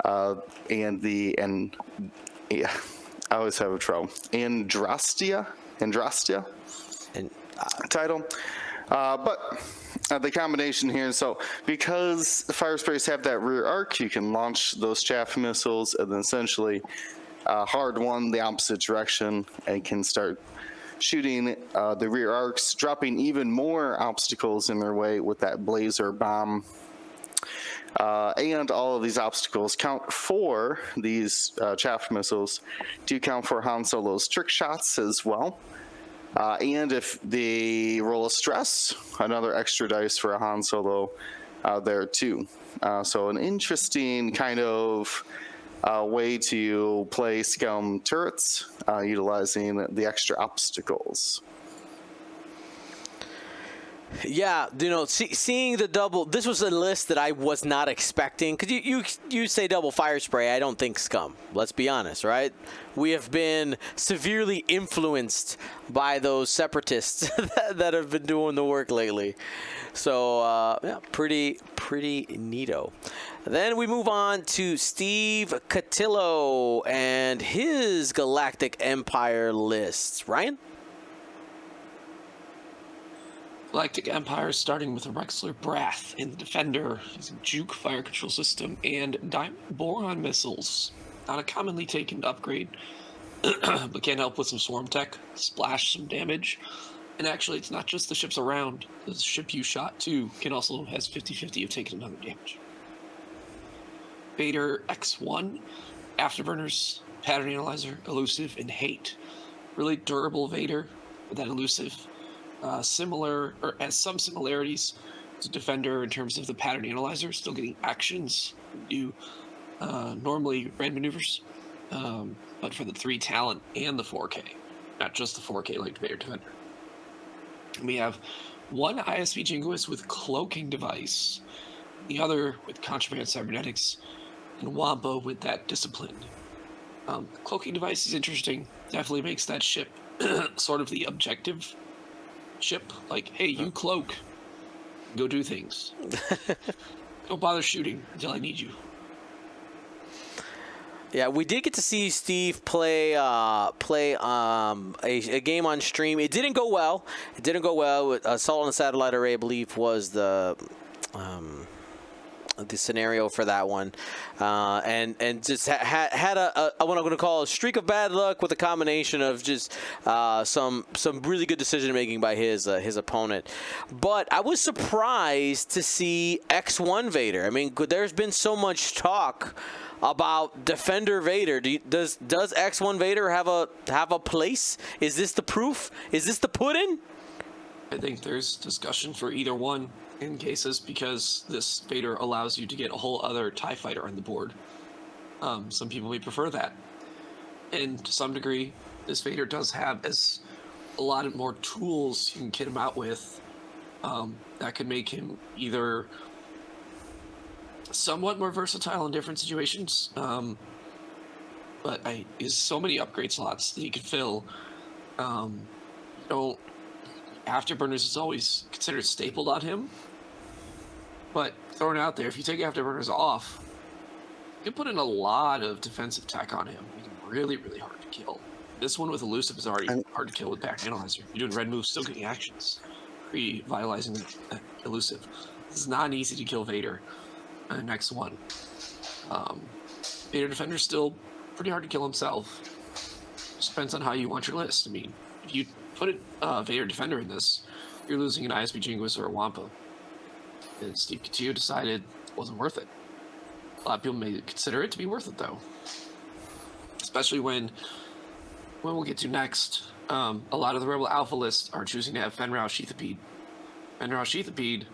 and I always have a trouble. Andrastia And title. But the combination here, so because fire sprays have that rear arc, you can launch those chaff missiles and then essentially hard one the opposite direction and can start shooting the rear arcs, dropping even more obstacles in their way with that blazer bomb. And all of these obstacles count for these chaff missiles do count for Han Solo's trick shots as well. And if they roll a stress, another extra dice for a Han Solo there too. So an interesting kind of way to play Scum turrets, utilizing the extra obstacles. yeah, seeing the double, this was a list that I was not expecting, because you say double fire spray, I don't think Scum. Let's be honest, right? We have been severely influenced by those separatists that have been doing the work lately. So, yeah, pretty neato. Then we move on to Steve Cotillo and his Galactic Empire lists. Ryan? Galactic Empire starting with a Rexler Brath in the Defender, using Juke fire control system and boron missiles. Not a commonly taken upgrade, but can help with some swarm tech, splash some damage. And actually, it's not just the ships around. The ship you shot too also has 50-50 of taking another damage. Vader X1, Afterburners, Pattern Analyzer, Elusive, and Hate. Really durable Vader with that Elusive. Similar, or has some similarities to Defender in terms of the Pattern Analyzer, still getting actions, do normally red maneuvers, but for the 3 talent and the 4K, not just the 4K like Vader Defender. We have one ISB Jingoist with Cloaking Device, the other with Contraband Cybernetics, and Wampa with that Discipline. Cloaking Device is interesting, definitely makes that ship sort of the objective ship, like, hey, you cloak, go do things. Don't bother shooting until I need you. Yeah, we did get to see Steve play a game on stream. It didn't go well. Assault on the Satellite Array, I believe, was the scenario for that one, and just had a what I'm going to call a streak of bad luck with a combination of just some really good decision making by his opponent. But I was surprised to see X1 Vader. I mean, there's been so much talk about Defender Vader. Does X1 Vader have a place? Is this the proof? Is this the pudding? I think there's discussion for either one in cases, because this Vader allows you to get a whole other TIE fighter on the board. Some people may prefer that. And to some degree, this Vader does have a lot of more tools you can kit him out with that could make him either somewhat more versatile in different situations, but is so many upgrade slots that he could fill. Afterburners is always considered stapled on him, but thrown out there, if you take Afterburners off, You put in a lot of defensive tech on him. Make him really, really hard to kill. This one with Elusive is already hard to kill with Back Analyzer. You're doing red moves, still getting actions. Pre-vitalizing the Elusive. This is not easy to kill Vader. Next one. Vader Defender's still pretty hard to kill himself. Just depends on how you want your list. I mean, if you put a Vader Defender in this, you're losing an ISB Jinguis or a Wampa. And Steve Couture decided it wasn't worth it. A lot of people may consider it to be worth it, though. Especially when we'll get to next, a lot of the Rebel Alpha lists are choosing to have Fenrau Sheathipede. Fenrau Sheathipede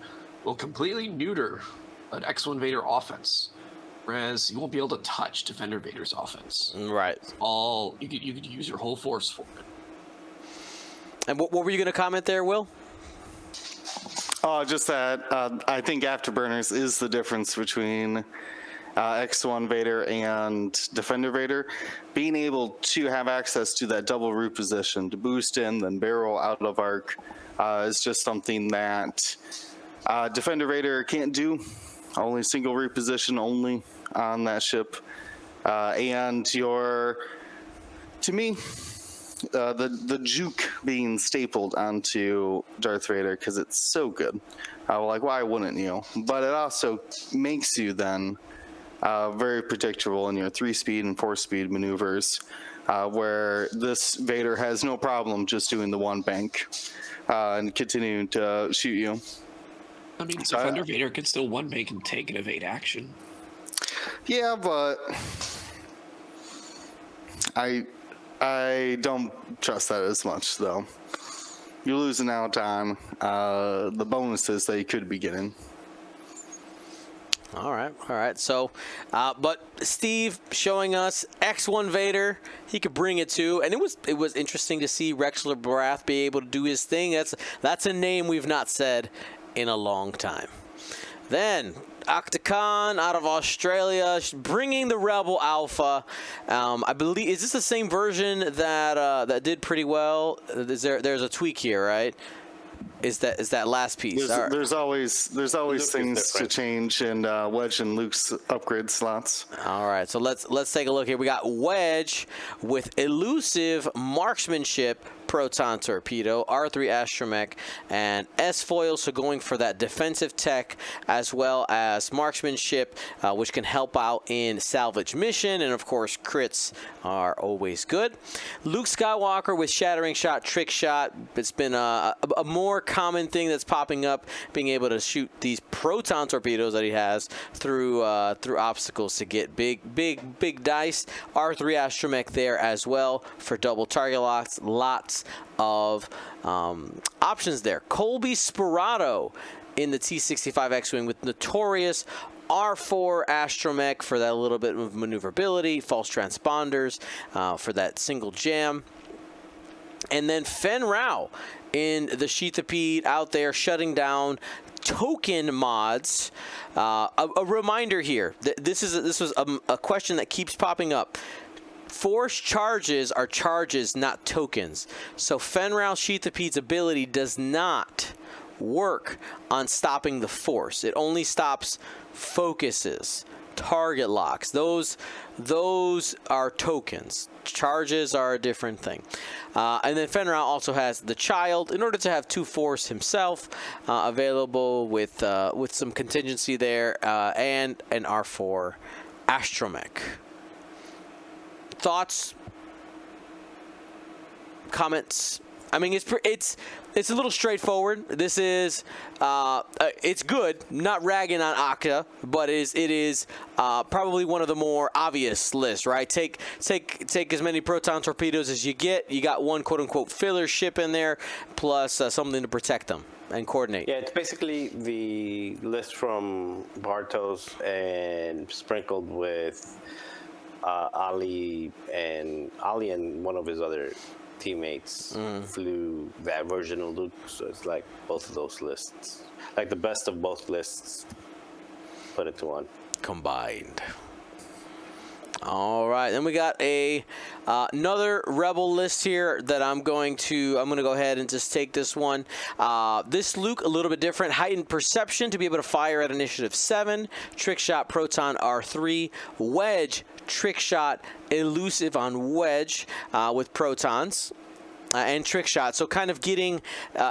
will completely neuter an X1 Vader offense, whereas you won't be able to touch Defender Vader's offense. Right. You could use your whole force for it. And what were you going to comment there, Will? Just that I think Afterburners is the difference between X1 Vader and Defender Vader. Being able to have access to that double root position to boost in, then barrel out of arc is just something that Defender Vader can't do. Only single root position only on that ship. And to me, the juke being stapled onto Darth Vader because it's so good. Like, why wouldn't you? But it also makes you then very predictable in your 3-speed and 4-speed maneuvers, where this Vader has no problem just doing the one bank and continuing to shoot you. I mean, Defender Vader can still one bank and take an evade action. Yeah, but I don't trust that as much, though. You're losing out on the bonuses that you could be getting. All right. So, but Steve showing us X1 Vader, he could bring it to, and it was interesting to see Rexler Barath be able to do his thing. That's a name we've not said in a long time. Then Octacon out of Australia, bringing the Rebel Alpha. I believe, is this the same version that did pretty well? There's a tweak here, right? Is that last piece? There's always things to change in Wedge and Luke's upgrade slots. All right, so let's take a look here. We got Wedge with elusive marksmanship, proton torpedo, R3 astromech, and S-foil, so going for that defensive tech as well as marksmanship, which can help out in salvage mission, and of course crits are always good. Luke Skywalker with shattering shot, trick shot. It's been a more common thing that's popping up, being able to shoot these proton torpedoes that he has through obstacles to get big dice. R3 astromech there as well for double target locks. Lots of options there. Colby Sperato in the T-65 X-Wing with notorious R4 astromech for that little bit of maneuverability, false transponders for that single jam. And then Fen Rao in the Sheathipede out there shutting down token mods. A reminder here, this was a question that keeps popping up. Force charges are charges, not tokens. So Fen Rao Sheathipede's ability does not work on stopping the Force. It only stops focuses, target locks. Those are tokens. Charges are a different thing. And then Fen Rao also has the Child in order to have 2 Force himself available with some contingency there, and an R4 astromech. Thoughts, comments? I mean, it's a little straightforward. This is it's good. Not ragging on Octa, but it is probably one of the more obvious lists, right? Take as many proton torpedoes as you get. You got one quote unquote filler ship in there, plus something to protect them and coordinate. Yeah, it's basically the list from Bartos and sprinkled with Ali and one of his other teammates flew that version of Luke, so it's like both of those lists, like the best of both lists put into one, combined. All right, then we got another rebel list here that I'm going to go ahead and just take this one. This Luke a little bit different. Heightened perception to be able to fire at initiative 7. Trick shot proton R3. Wedge trick shot elusive on Wedge with protons. And trick shot, so kind of getting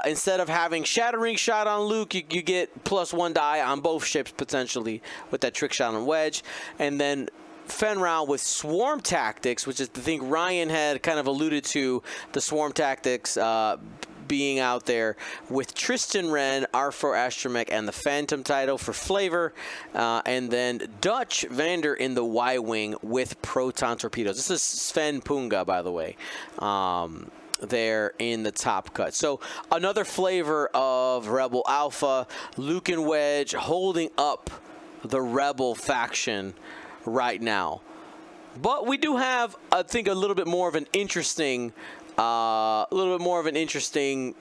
instead of having shattering shot on Luke, you get +1 die on both ships potentially with that trick shot on Wedge, and then Fenral with swarm tactics, which is the thing Ryan had kind of alluded to, the swarm tactics being out there with Tristan Wren, R4 Astromech, and the Phantom title for flavor, and then Dutch Vander in the Y-Wing with proton torpedoes. This is Sven Punga, by the way. There in the top cut. So another flavor of Rebel Alpha, Luke and Wedge holding up the Rebel faction right now. But we do have, I think, a little bit more of an interesting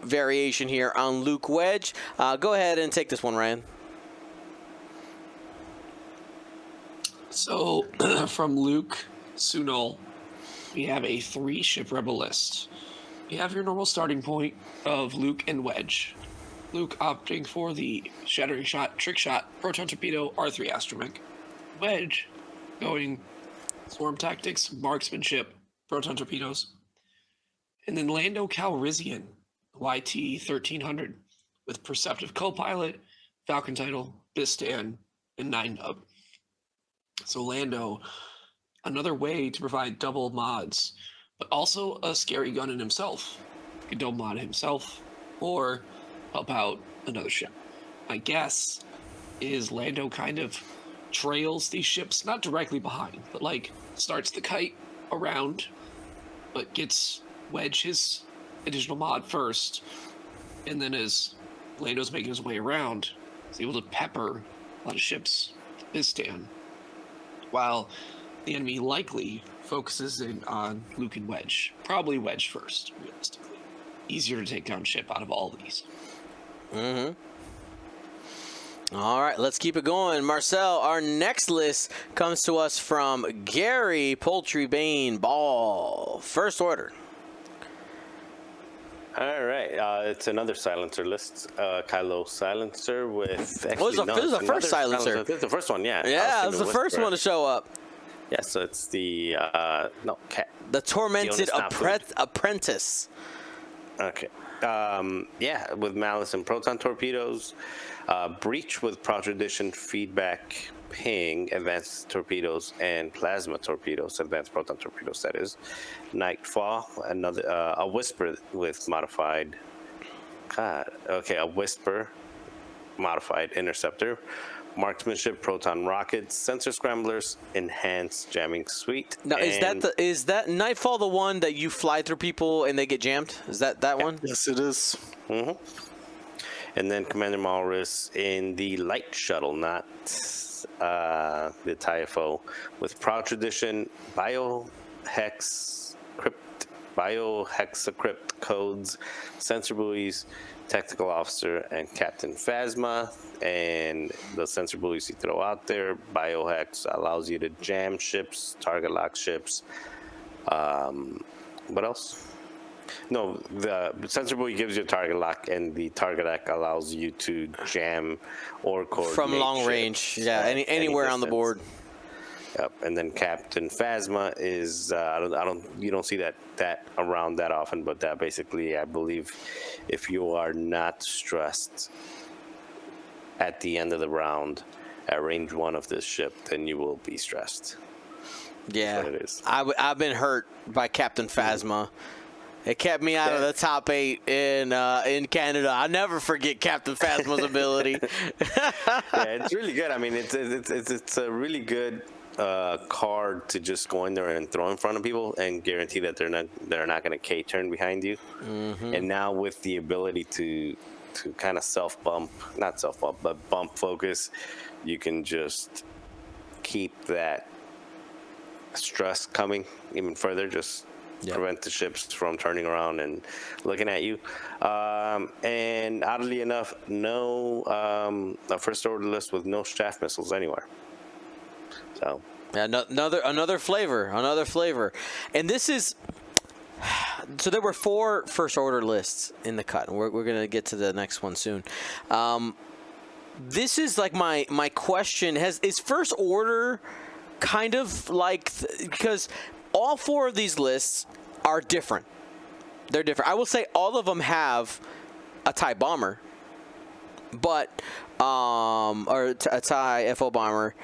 variation here on Luke Wedge. Go ahead and take this one, Ryan. So from Luke Sunol, we have a 3-ship Rebel list. You have your normal starting point of Luke and Wedge. Luke opting for the shattering shot, trick shot, proton torpedo, R3 Astromech. Wedge going swarm tactics, marksmanship, proton torpedoes. And then Lando Calrissian, YT 1300, with perceptive co-pilot, Falcon title, Bistan, and 9-nub. So Lando, another way to provide double mods, but also a scary gun in himself. He could double mod himself or help out another ship. My guess is Lando kind of trails these ships, not directly behind, but like starts the kite around, but gets Wedge his additional mod first, and then as Lando's making his way around, he's able to pepper a lot of ships to Bistan, while the enemy likely focuses in on Luke and Wedge. Probably Wedge first, realistically. Easier to take down ship out of all of these. All right, let's keep it going. Marcel, our next list comes to us from Gary Poultrybane Ball. First order. All right, it's another silencer list. Kylo silencer with. This is the first silencer. This is the first one, yeah. Yeah, it's the first one to show up. Yeah, so it's the the Tormented Apprentice. Okay. Yeah, with Malice and proton torpedoes, breach with Tradition, feedback, ping, advanced torpedoes, and plasma torpedoes, advanced proton torpedoes. That is Nightfall. Another a whisper with modified. A whisper, modified interceptor. Marksmanship, proton rockets, sensor scramblers, enhanced jamming suite. Now, is that Nightfall the one that you fly through people and they get jammed? Is that one? Yes, it is. Mm-hmm. And then Commander Maurus in the light shuttle, not the TIFO, with Proud Tradition, biohexacrypt codes, sensor buoys, tactical officer, and Captain Phasma. And the sensor buoys you throw out there, biohex allows you to jam ships, target lock ships. What else? No, the sensor buoy gives you a target lock, and the target lock allows you to jam or coordinate from long ships, range. Yeah, anywhere on the board. Yep, and then Captain Phasma is you don't see that around that often, but that basically, I believe, if you are not stressed at the end of the round at range 1 of this ship, then you will be stressed. Yeah, that's what it is. I've been hurt by Captain Phasma. It kept me out of the top 8 in Canada. I'll never forget Captain Phasma's ability. Yeah, it's really good. I mean, it's a really good card to just go in there and throw in front of people and guarantee that they're not going to K-turn behind you. Mm-hmm. And now with the ability to kind of bump focus, you can just keep that stress coming even further. Just prevent the ships from turning around and looking at you. And oddly enough, no a first order list with no shaft missiles anywhere. So Another flavor. And this is, so there were 4 first order lists in the cut. We're going to get to the next one soon. This is like my question. Is first order kind of like, because all 4 of these lists are different. They're different. I will say all of them have a TIE bomber, but or a TIE FO bomber.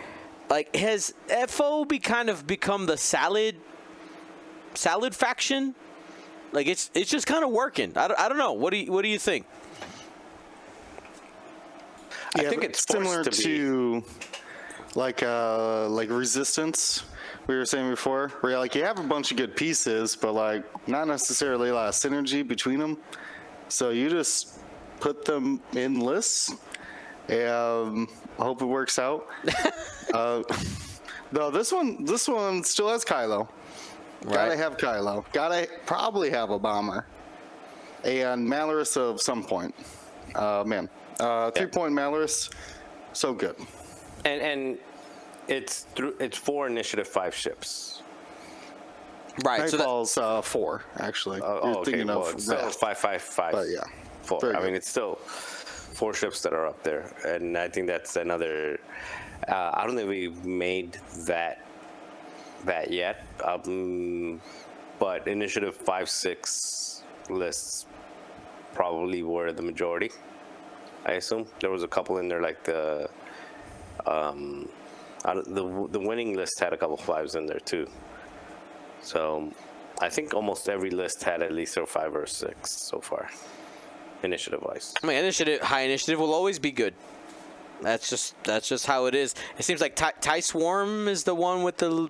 Like, has FO kind of become the salad faction? Like, it's just kind of working. I don't know. What do you think? Yeah, I think it's similar to like Resistance. We were saying before, where like you have a bunch of good pieces, but like not necessarily a lot of synergy between them. So you just put them in lists and hope it works out. No, this one still has Kylo. Right. Gotta have Kylo. Gotta probably have a bomber and Malorus of some point. 3-point Malorus, so good. And it's 4 initiative 5 ships. Right. Nightfall's 4 actually. You're thinking well, of it's still Wrath. 5. But yeah, 4. very I good. mean, it's still 4 ships that are up there, and I think that's another. I don't think we've made that yet. But initiative 5-6 lists probably were the majority. I assume there was a couple in there, like the winning list had a couple 5s in there too. So I think almost every list had at least a 5 or 6 so far, initiative wise. I mean, high initiative will always be good. That's just how it is. It seems like TIE Swarm is the one with the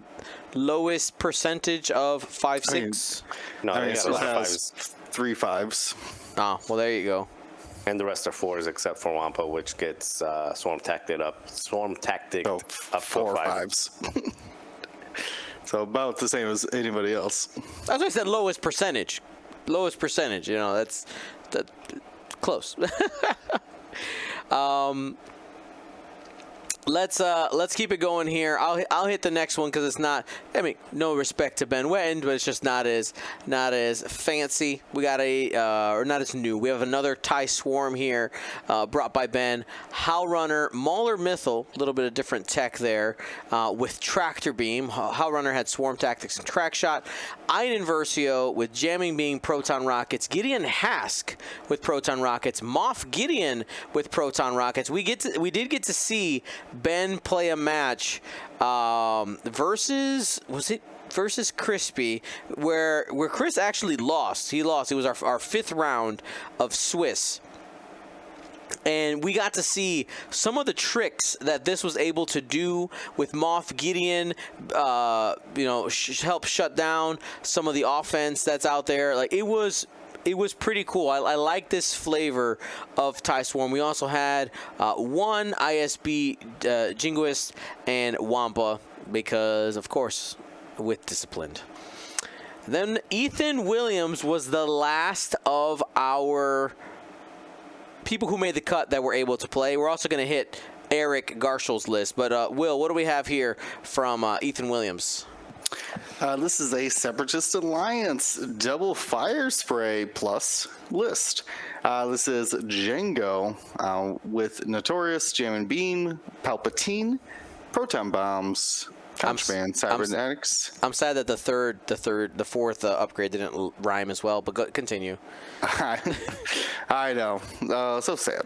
lowest percentage of 5-6. No, I mean, they it got a still lot of has 5s. 3 5s. Oh, well, there you go. And the rest are 4s except for Wampa, which gets swarm tactic up So up 4 to 5. 5s. So about the same as anybody else. That's why I said lowest percentage. Lowest percentage. You know, that's close. Let's keep it going here. I'll hit the next one because it's not. I mean, no respect to Ben Wetton, but it's just not as fancy. We got or not as new. We have another TIE Swarm here, brought by Ben. Howlrunner, Mauler Mythal, a little bit of different tech there, with Tractor Beam. Howlrunner had Swarm Tactics and Track Shot. Iron Versio with Jamming Beam, Proton Rockets. Gideon Hask with Proton Rockets. Moff Gideon with Proton Rockets. We did get to see Ben play a match versus Crispy, where Chris actually lost. He lost. It was our 5th round of Swiss. And we got to see some of the tricks that this was able to do with Moff Gideon, help shut down some of the offense that's out there. Like, it was pretty cool. I like this flavor of TIE Swarm. We also had 1 ISB Jingoist and Wampa because, of course, with Disciplined. Then Ethan Williams was the last of our people who made the cut that were able to play. We're also going to hit Eric Garschel's list. But, Will, what do we have here from Ethan Williams? This is a Separatist Alliance double fire spray plus list. This is Django with Notorious, Jam and Beam, Palpatine, Proton Bombs, Contraband, Cybernetics. I'm sad that the 4th upgrade didn't rhyme as well, but continue. I know. So sad.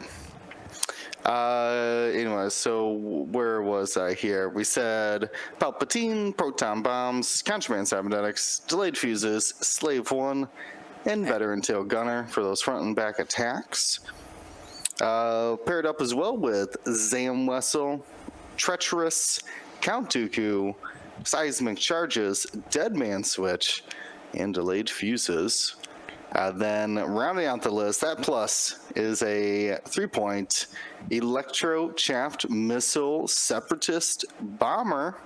Anyway, so where was I here? We said Palpatine, Proton Bombs, Contraband Cybernetics, Delayed Fuses, Slave 1, and Veteran Tail Gunner for those front and back attacks. Paired up as well with Zam Wessel, Treacherous, Count Dooku, Seismic Charges, Deadman Switch, and Delayed Fuses. Then rounding out the list, that plus is a 3-point Electro Chaffed Missile Separatist Bomber.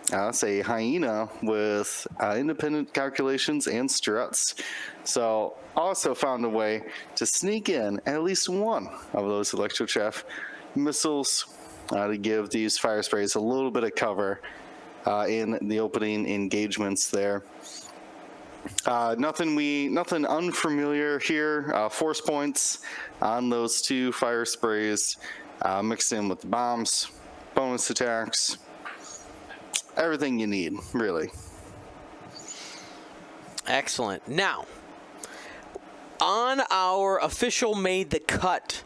That's a Hyena with independent calculations and struts. So also found a way to sneak in at least one of those Electro Chaff missiles to give these fire sprays a little bit of cover in the opening engagements there. Nothing unfamiliar here. Force points on those 2 fire sprays, mixed in with the bombs, bonus attacks, everything you need, really. Excellent. Now, on our official made the cut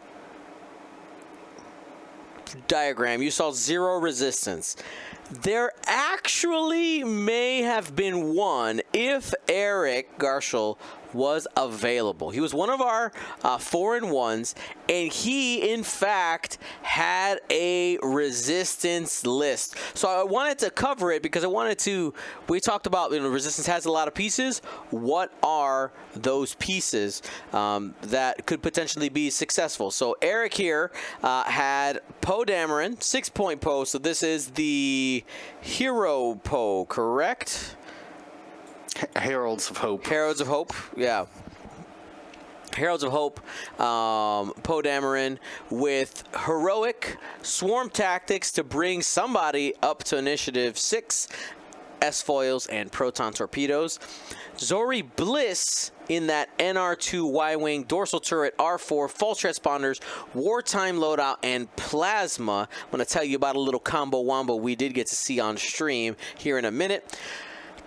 diagram, you saw 0 resistance. There actually may have been one if Eric Garshel was available. He was one of our 4-in-1s, and he, in fact, had a resistance list. So I wanted to cover it because we talked about, resistance has a lot of pieces. What are those pieces that could potentially be successful? So Eric here had Poe Dameron, 6-point Poe. So this is the hero Poe, correct? Heralds of Hope. Heralds of Hope, yeah. Heralds of Hope, Poe Dameron with heroic swarm tactics to bring somebody up to initiative 6, S-foils and proton torpedoes. Zori Bliss in that NR2 Y-wing, dorsal turret, R4, false transponders, wartime loadout, and plasma. I'm going to tell you about a little combo wombo we did get to see on stream here in a minute.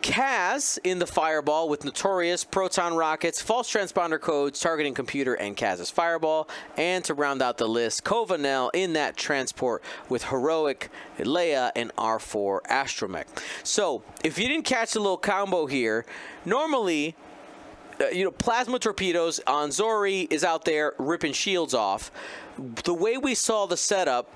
Kaz in the Fireball with Notorious, proton rockets, false transponder codes, targeting computer, and Kaz's Fireball. And to round out the list, Kovanel in that transport with Heroic, Leia, and R4 Astromech. So, if you didn't catch the little combo here, normally, plasma torpedoes on Zori is out there ripping shields off. The way we saw the setup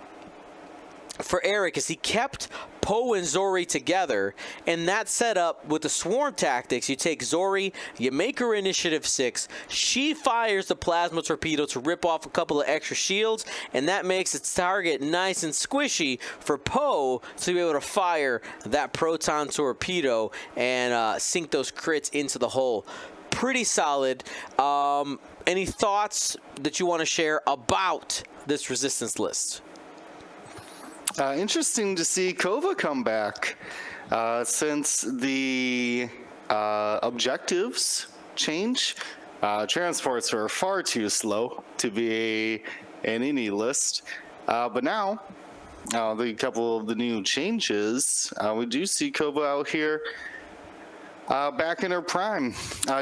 for Eric is he kept Poe and Zori together, and that setup with the swarm tactics, you take Zori, you make her initiative 6, she fires the plasma torpedo to rip off a couple of extra shields, and that makes its target nice and squishy for Poe to be able to fire that proton torpedo and sink those crits into the hole. Pretty solid. Any thoughts that you want to share about this resistance list? Interesting to see Kova come back since the objectives change. Transports are far too slow to be in any list. But now, the couple of the new changes, we do see Kova out here back in her prime.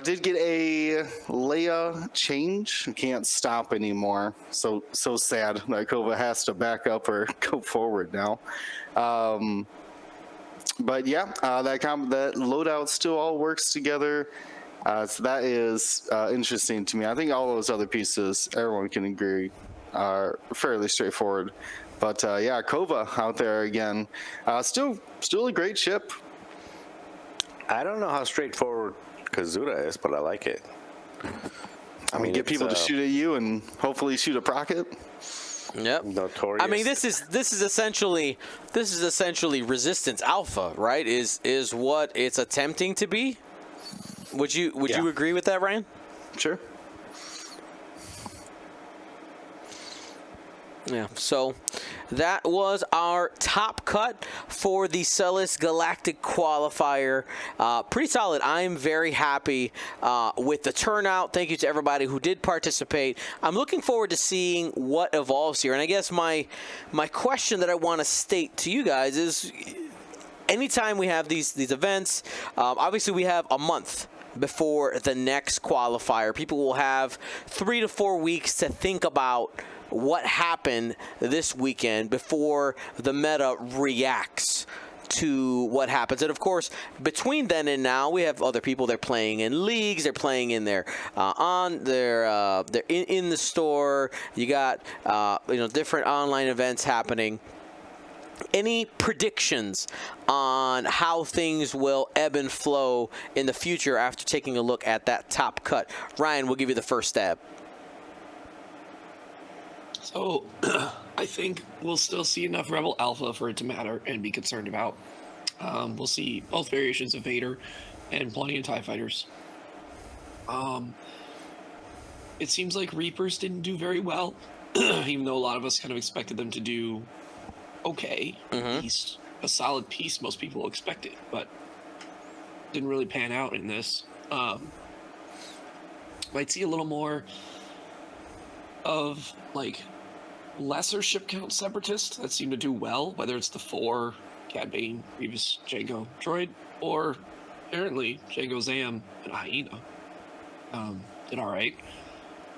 Did get a Leia change. Can't stop anymore. So sad that Kova has to back up or go forward now. But yeah, that loadout still all works together. So that is interesting to me. I think all those other pieces, everyone can agree, are fairly straightforward. But yeah, Kova out there again. Still a great ship. I don't know how straightforward Kazuda is, but I like it. I mean, get people to shoot at you and hopefully shoot a rocket. Yep. Notorious. I mean, this is essentially Resistance Alpha, right? Is what it's attempting to be. Would you agree with that, Ryan? Sure. Yeah, so that was our top cut for the Sullust Galactic Qualifier. Pretty solid. I'm very happy with the turnout. Thank you to everybody who did participate. I'm looking forward to seeing what evolves here. And I guess my question that I want to state to you guys is, anytime we have these events, obviously we have a month before the next qualifier. People will have 3 to 4 weeks to think about what happened this weekend before the meta reacts to what happens. And of course, between then and now, we have other people. They're playing in leagues. They're playing in their they're in the store. You got different online events happening. Any predictions on how things will ebb and flow in the future after taking a look at that top cut? Ryan, we'll give you the first stab. So, I think we'll still see enough Rebel Alpha for it to matter and be concerned about. We'll see both variations of Vader and plenty of TIE Fighters. It seems like Reapers didn't do very well, even though a lot of us kind of expected them to do okay, at least. a solid piece. Most people expect it, but didn't really pan out in this. Might see a little more of like lesser ship count Separatists that seem to do well, whether it's the 4 Cad Bane, Grievous, Jango, Droid, or apparently Jango, Zam, and Hyena did all right.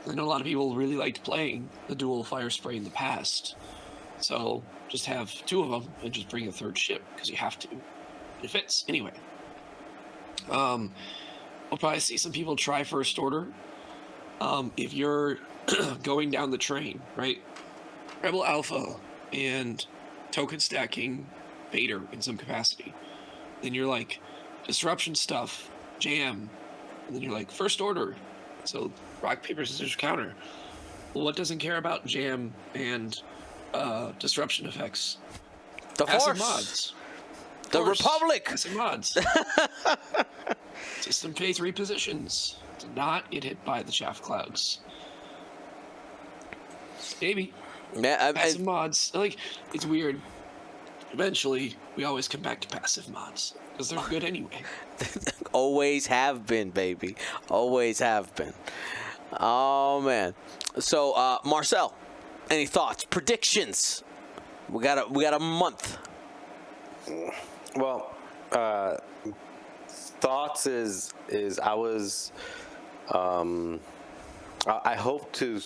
I know a lot of people really liked playing the dual fire spray in the past, so just have 2 of them and just bring a 3rd ship because you have to. It fits anyway. We'll probably see some people try First Order. If you're going down the train, right? Rebel Alpha and token stacking Vader in some capacity. Then you're like, disruption stuff, jam. And then you're like, First Order. So rock, paper, scissors, counter. Well, what doesn't care about jam and disruption effects? The Passive Force. mods. The Force. Republic. Passive mods. System phase repositions. Did not get hit by the chaff clouds. Maybe. Yeah, Passive mods. Like, it's weird. Eventually, we always come back to passive mods because they're good anyway. always have been, baby. Always have been. Oh man. So, Marcel, any thoughts, predictions? We got a month. Well, thoughts is I was I hope to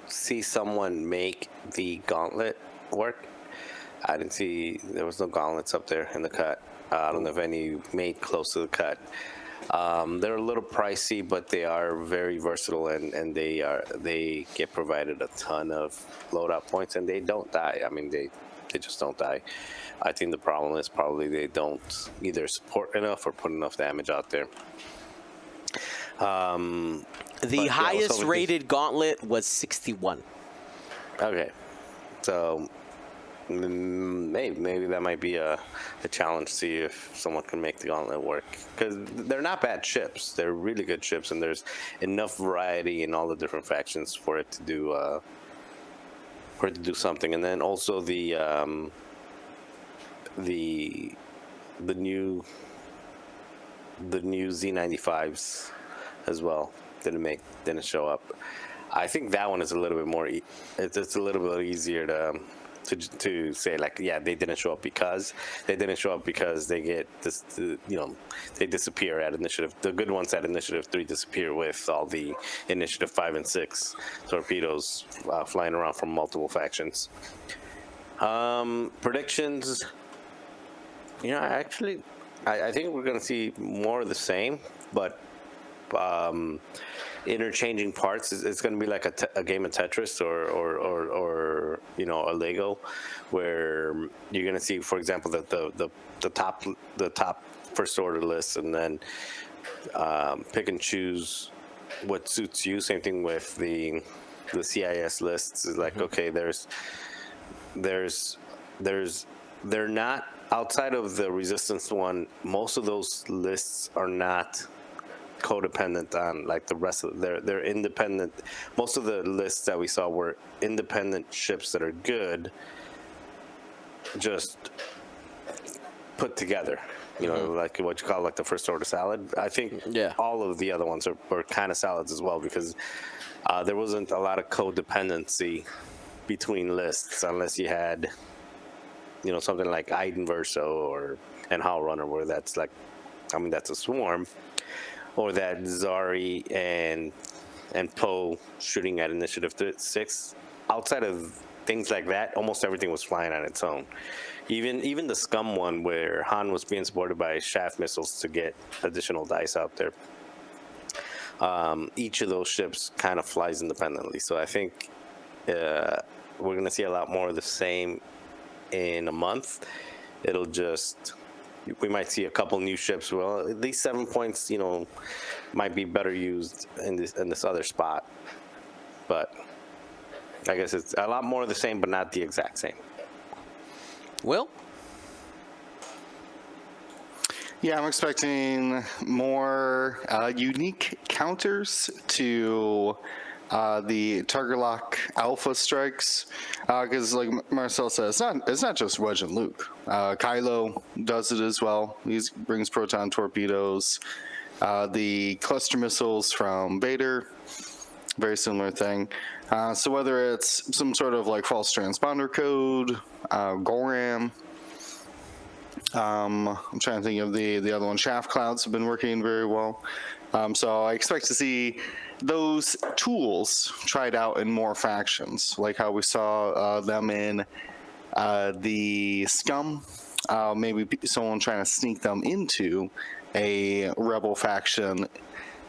see someone make the gauntlet work. I didn't see, there was no gauntlets up there in the cut. I don't know if any made close to the cut. They're a little pricey, but they are very versatile, and they get provided a ton of loadout points, and they don't die. I mean, they just don't die. I think the problem is probably they don't either support enough or put enough damage out there. The highest rated gauntlet was 61. Okay, so maybe that might be a challenge to see if someone can make the gauntlet work, because they're not bad ships. They're really good ships, and there's enough variety in all the different factions for it to do something. And then also the new Z95s as well didn't show up. I think that one is a little bit more. It's a little bit easier to say, like, yeah, they didn't show up because they get this, they disappear at initiative. The good ones at initiative 3 disappear with all the initiative 5 and 6 torpedoes flying around from multiple factions. Predictions. I think we're going to see more of the same, but interchanging parts. It's going to be like a game of Tetris or a Lego, where you're going to see, for example, the top First Order list, and then pick and choose what suits you. Same thing with the CIS lists. Is like, okay, they're not outside of the Resistance one. Most of those lists are not codependent on like the rest of they're independent. Most of the lists that we saw were independent ships that are good, just put together, like what you call like the First Order salad. I think all of the other ones are kind of salads as well, because there wasn't a lot of codependency between lists, unless you had something like Iden Verso and Howl Runner, where that's like, that's a swarm. Or that Zari and Poe shooting at initiative 6. Outside of things like that, almost everything was flying on its own. Even the Scum one, where Han was being supported by shaft missiles to get additional dice out there. Each of those ships kind of flies independently. So I think we're going to see a lot more of the same in a month. It'll just... We might see a couple new ships. Well, at least 7 points, might be better used in this other spot. But I guess it's a lot more of the same, but not the exact same. Will? Yeah, I'm expecting more unique counters to the target lock alpha strikes, because like Marcel says, it's not just Wedge and Luke. Kylo does it as well. He brings proton torpedoes. The cluster missiles from Vader, very similar thing. So whether it's some sort of like false transponder code, Goram, I'm trying to think of the other one. Shaft clouds have been working very well. So I expect to see those tools tried out in more factions, like how we saw them in the Scum. Maybe someone trying to sneak them into a rebel faction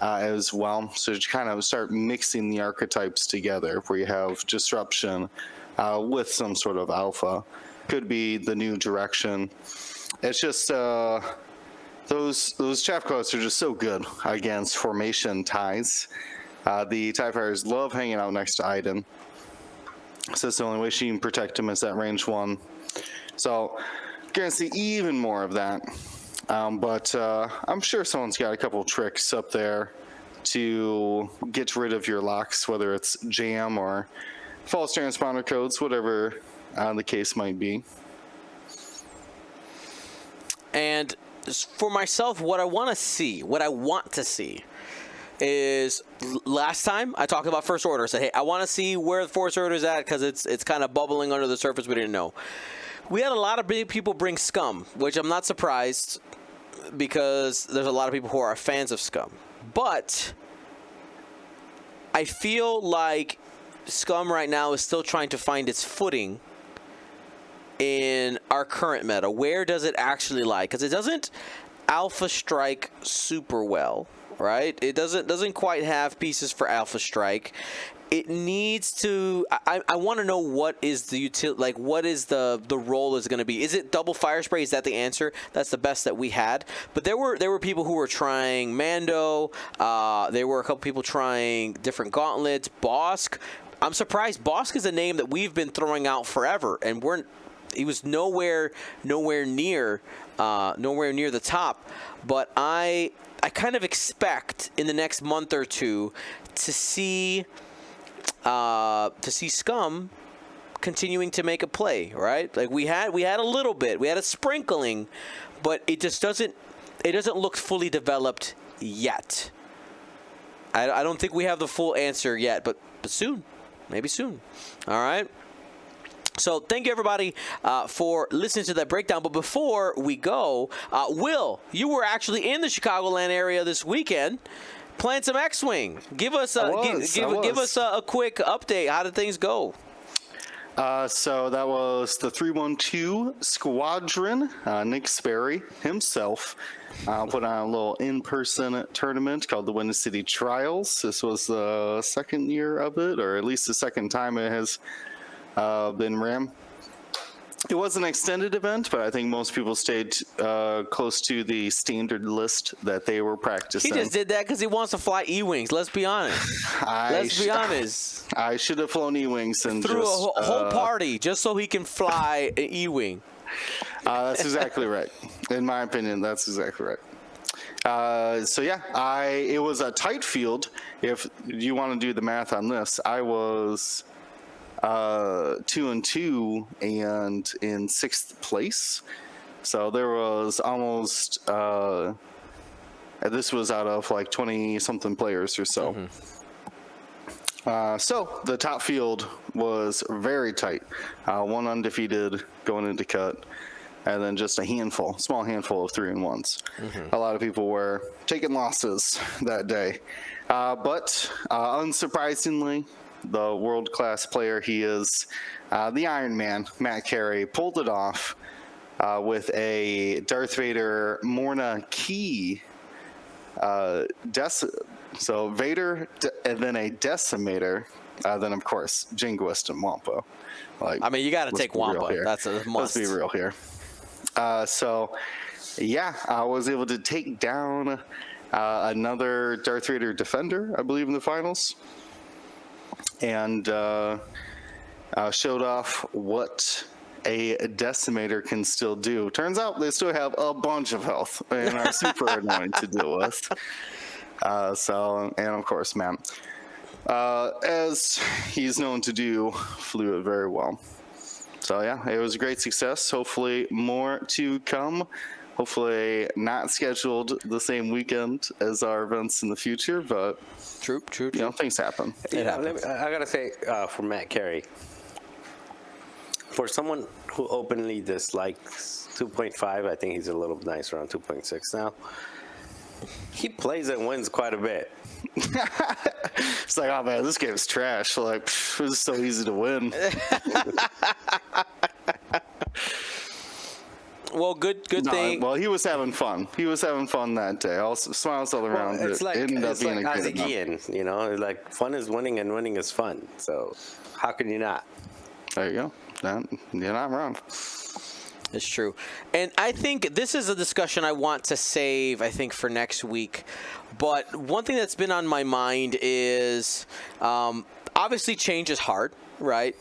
as well. So to kind of start mixing the archetypes together, where you have disruption with some sort of alpha, could be the new direction. It's just those chaff clouds are just so good against formation ties. The TIE Fighters love hanging out next to Iden, so it's the only way she can protect him is that range 1. So gonna see even more of that. But I'm sure someone's got a couple tricks up there to get rid of your locks, whether it's jam or false transponder codes, whatever the case might be. And for myself, what I want to see is, last time I talked about First Order. I said, hey, I want to see where the First Order is at because it's kind of bubbling under the surface. We didn't know. We had a lot of big people bring Scum, which I'm not surprised because there's a lot of people who are fans of Scum. But I feel like Scum right now is still trying to find its footing in our current meta. Where does it actually lie? Because it doesn't alpha strike super well, right? It doesn't quite have pieces for alpha strike. It needs to. I want to know what is the utility, like what is the role is going to be. Is it double fire spray? Is that the answer? That's the best that we had. But there were people who were trying Mando. There were a couple people trying different gauntlets. Bosk. I'm surprised. Bosk is a name that we've been throwing out forever, and he was nowhere near the top. But I kind of expect in the next month or two to see Scum continuing to make a play, right? Like we had a little bit, we had a sprinkling, but it just doesn't look fully developed yet. I don't think we have the full answer yet, but soon, maybe soon. All right. So thank you, everybody, for listening to that breakdown. But before we go, Will, you were actually in the Chicagoland area this weekend playing some X-Wing. Give us a quick update. How did things go? So that was the 312 Squadron. Nick Sperry himself put on a little in-person tournament called the Windy City Trials. This was the second year of it, or at least the second time it has been ran. It was an extended event, but I think most people stayed close to the standard list that they were practicing. He just did that because he wants to fly E-Wings. Let's be honest. I should have flown E-Wings and threw a whole party just so he can fly an E-Wing. That's exactly right. In my opinion, that's exactly right. So yeah, it was a tight field. If you want to do the math on this, I was 2-2 and in 6th place. So there was almost this was out of like 20 something players or so. So the top field was very tight. One undefeated going into cut, and then just a small handful of 3-1s. A lot of people were taking losses that day, but unsurprisingly, the world-class player he is, the Iron Man, Matt Carey, pulled it off with a Darth Vader Morna Key so Vader and then a Decimator, then of course Jingoist and Wampa. Like, I mean, you got to take Wampa. That's a must. Let's be real here. So yeah, I was able to take down another Darth Vader Defender, I believe, in the finals. And showed off what a Decimator can still do. Turns out they still have a bunch of health and are super annoying to deal with. And of course, man, as he's known to do, flew it very well. So yeah, it was a great success. Hopefully more to come. Hopefully not scheduled the same weekend as our events in the future, but True. you know, things happen. I gotta say, for Matt Carey, for someone who openly dislikes 2.5, I think he's a little nice around 2.6 now. He plays and wins quite a bit. It's like, oh man, this game's trash. Like, it was so easy to win. Well, good thing. Well, he was having fun. He was having fun that day. All smiles all around. It's like great Ian, you know, like fun is winning and winning is fun. So how can you not? There you go. You're not wrong. It's true. And I think this is a discussion I want to save, I think, for next week. But one thing that's been on my mind is obviously change is hard, right?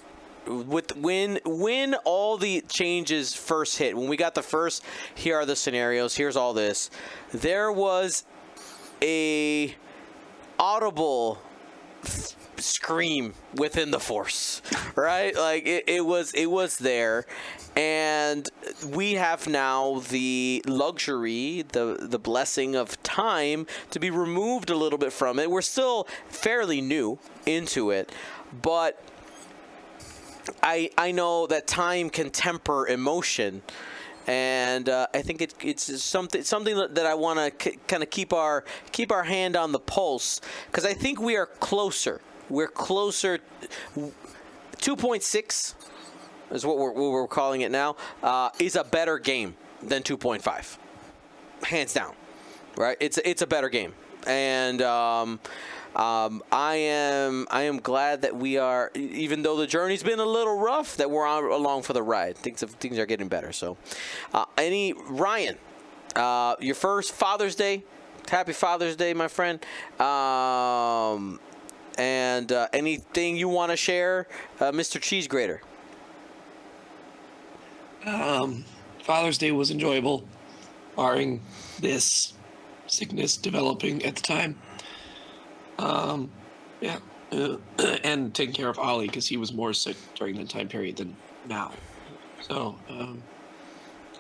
When all the changes first hit, when we got the first, here are the scenarios, here's all this, there was a audible scream within the force, right? Like it was there, and we have now the luxury, the blessing of time to be removed a little bit from it. We're still fairly new into it, but I know that time can temper emotion. And I think it's something that I want to kind of keep our hand on the pulse, because I think we are closer. We're closer. 2.6 is what we're calling it now. Is a better game than 2.5, hands down. Right? It's a better game, and I am glad that we are, even though the journey's been a little rough, that we're along for the ride. Things are getting better. So, Ryan, your first Father's Day. Happy Father's Day, my friend. And anything you want to share, Mr. Cheese Grater? Father's Day was enjoyable, barring this sickness developing at the time. And taking care of Ollie, because he was more sick during that time period than now. So,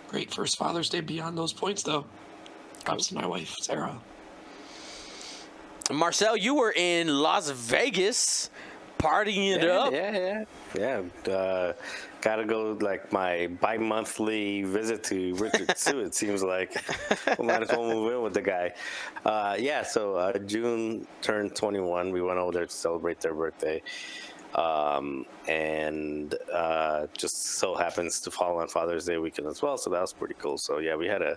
great first Father's Day beyond those points, though. Props to my wife, Sarah. Marcel, you were in Las Vegas partying it up. Yeah. Gotta go, like, my bi-monthly visit to Richard Sue, it seems like. We might as well move in with the guy. So June turned 21. We went over there to celebrate their birthday. And just so happens to fall on Father's Day weekend as well, so that was pretty cool. So, yeah, we had a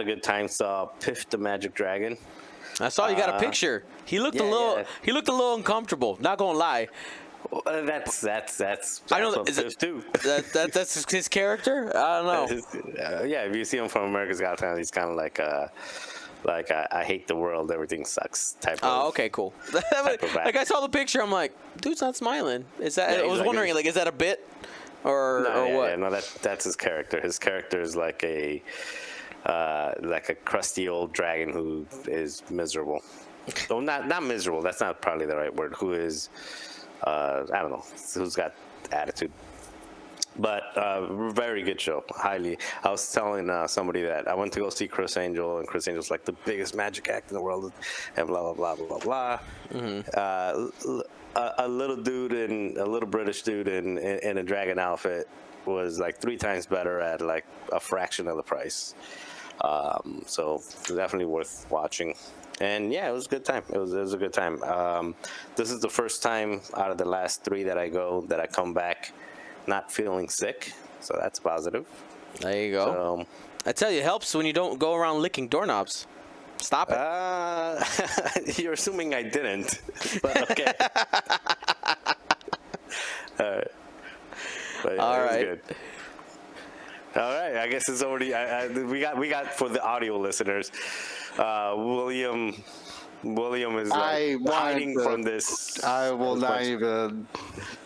good time. Saw Piff the Magic Dragon. I saw you got a picture. He looked a little uncomfortable, not gonna lie. That's I know what Piff too. That's his character. I don't know. If you see him from America's Got Talent, he's kind of like I hate the world, everything sucks type of. Oh, okay, cool. Like I saw the picture, I'm like, dude's not smiling. Is that? I was wondering, is that a bit or what? Yeah, no, that's his character. His character is like a crusty old dragon who is miserable. So not miserable. That's not probably the right word. Who is, I don't know, who's got attitude. But very good show. Highly. I was telling somebody that I went to go see Chris Angel, and Chris Angel's like the biggest magic act in the world, and blah blah blah blah blah. Mm-hmm. A little British dude in a dragon outfit was like 3 times better at like a fraction of the price. So definitely worth watching. And yeah, it was a good time. It was a good time. This is the first time out of the last 3 that I come back not feeling sick. So that's positive. There you go. So, I tell you, it helps when you don't go around licking doorknobs. Stop it. You're assuming I didn't, but okay. All right. But yeah, all right. Good. All right. I guess it's already. We got for the audio listeners. William is hiding from this. I will not even.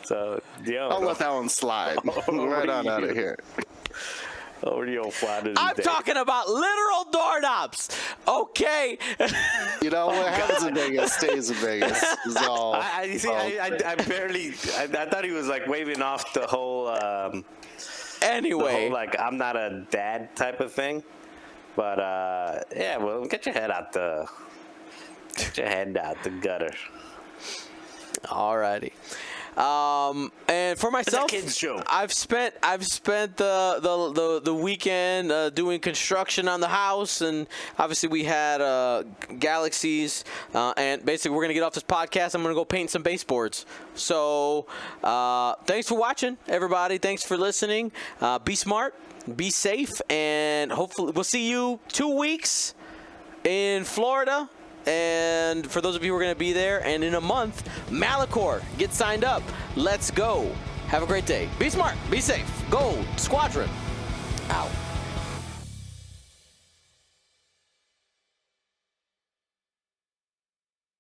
So I'll let that one slide. Right on out of here. Oreo Flanders. I'm talking about literal doorknobs. Okay. You know what happens in Vegas stays in Vegas. Is all. I thought he was like waving off the whole. Anyway, the whole, like I'm not a dad type of thing, but yeah, well, get your head out the gutter. Alrighty. And for myself, it's a kid's show. I've spent the weekend doing construction on the house, and obviously we had galaxies, and basically we're gonna get off this podcast. I'm gonna go paint some baseboards. So thanks for watching, everybody. Thanks for listening. Be smart, be safe, and hopefully we'll see you 2 weeks in Florida. And for those of you who are going to be there, and in a month, Malacor, get signed up. Let's go. Have a great day. Be smart. Be safe. Go Squadron. Out.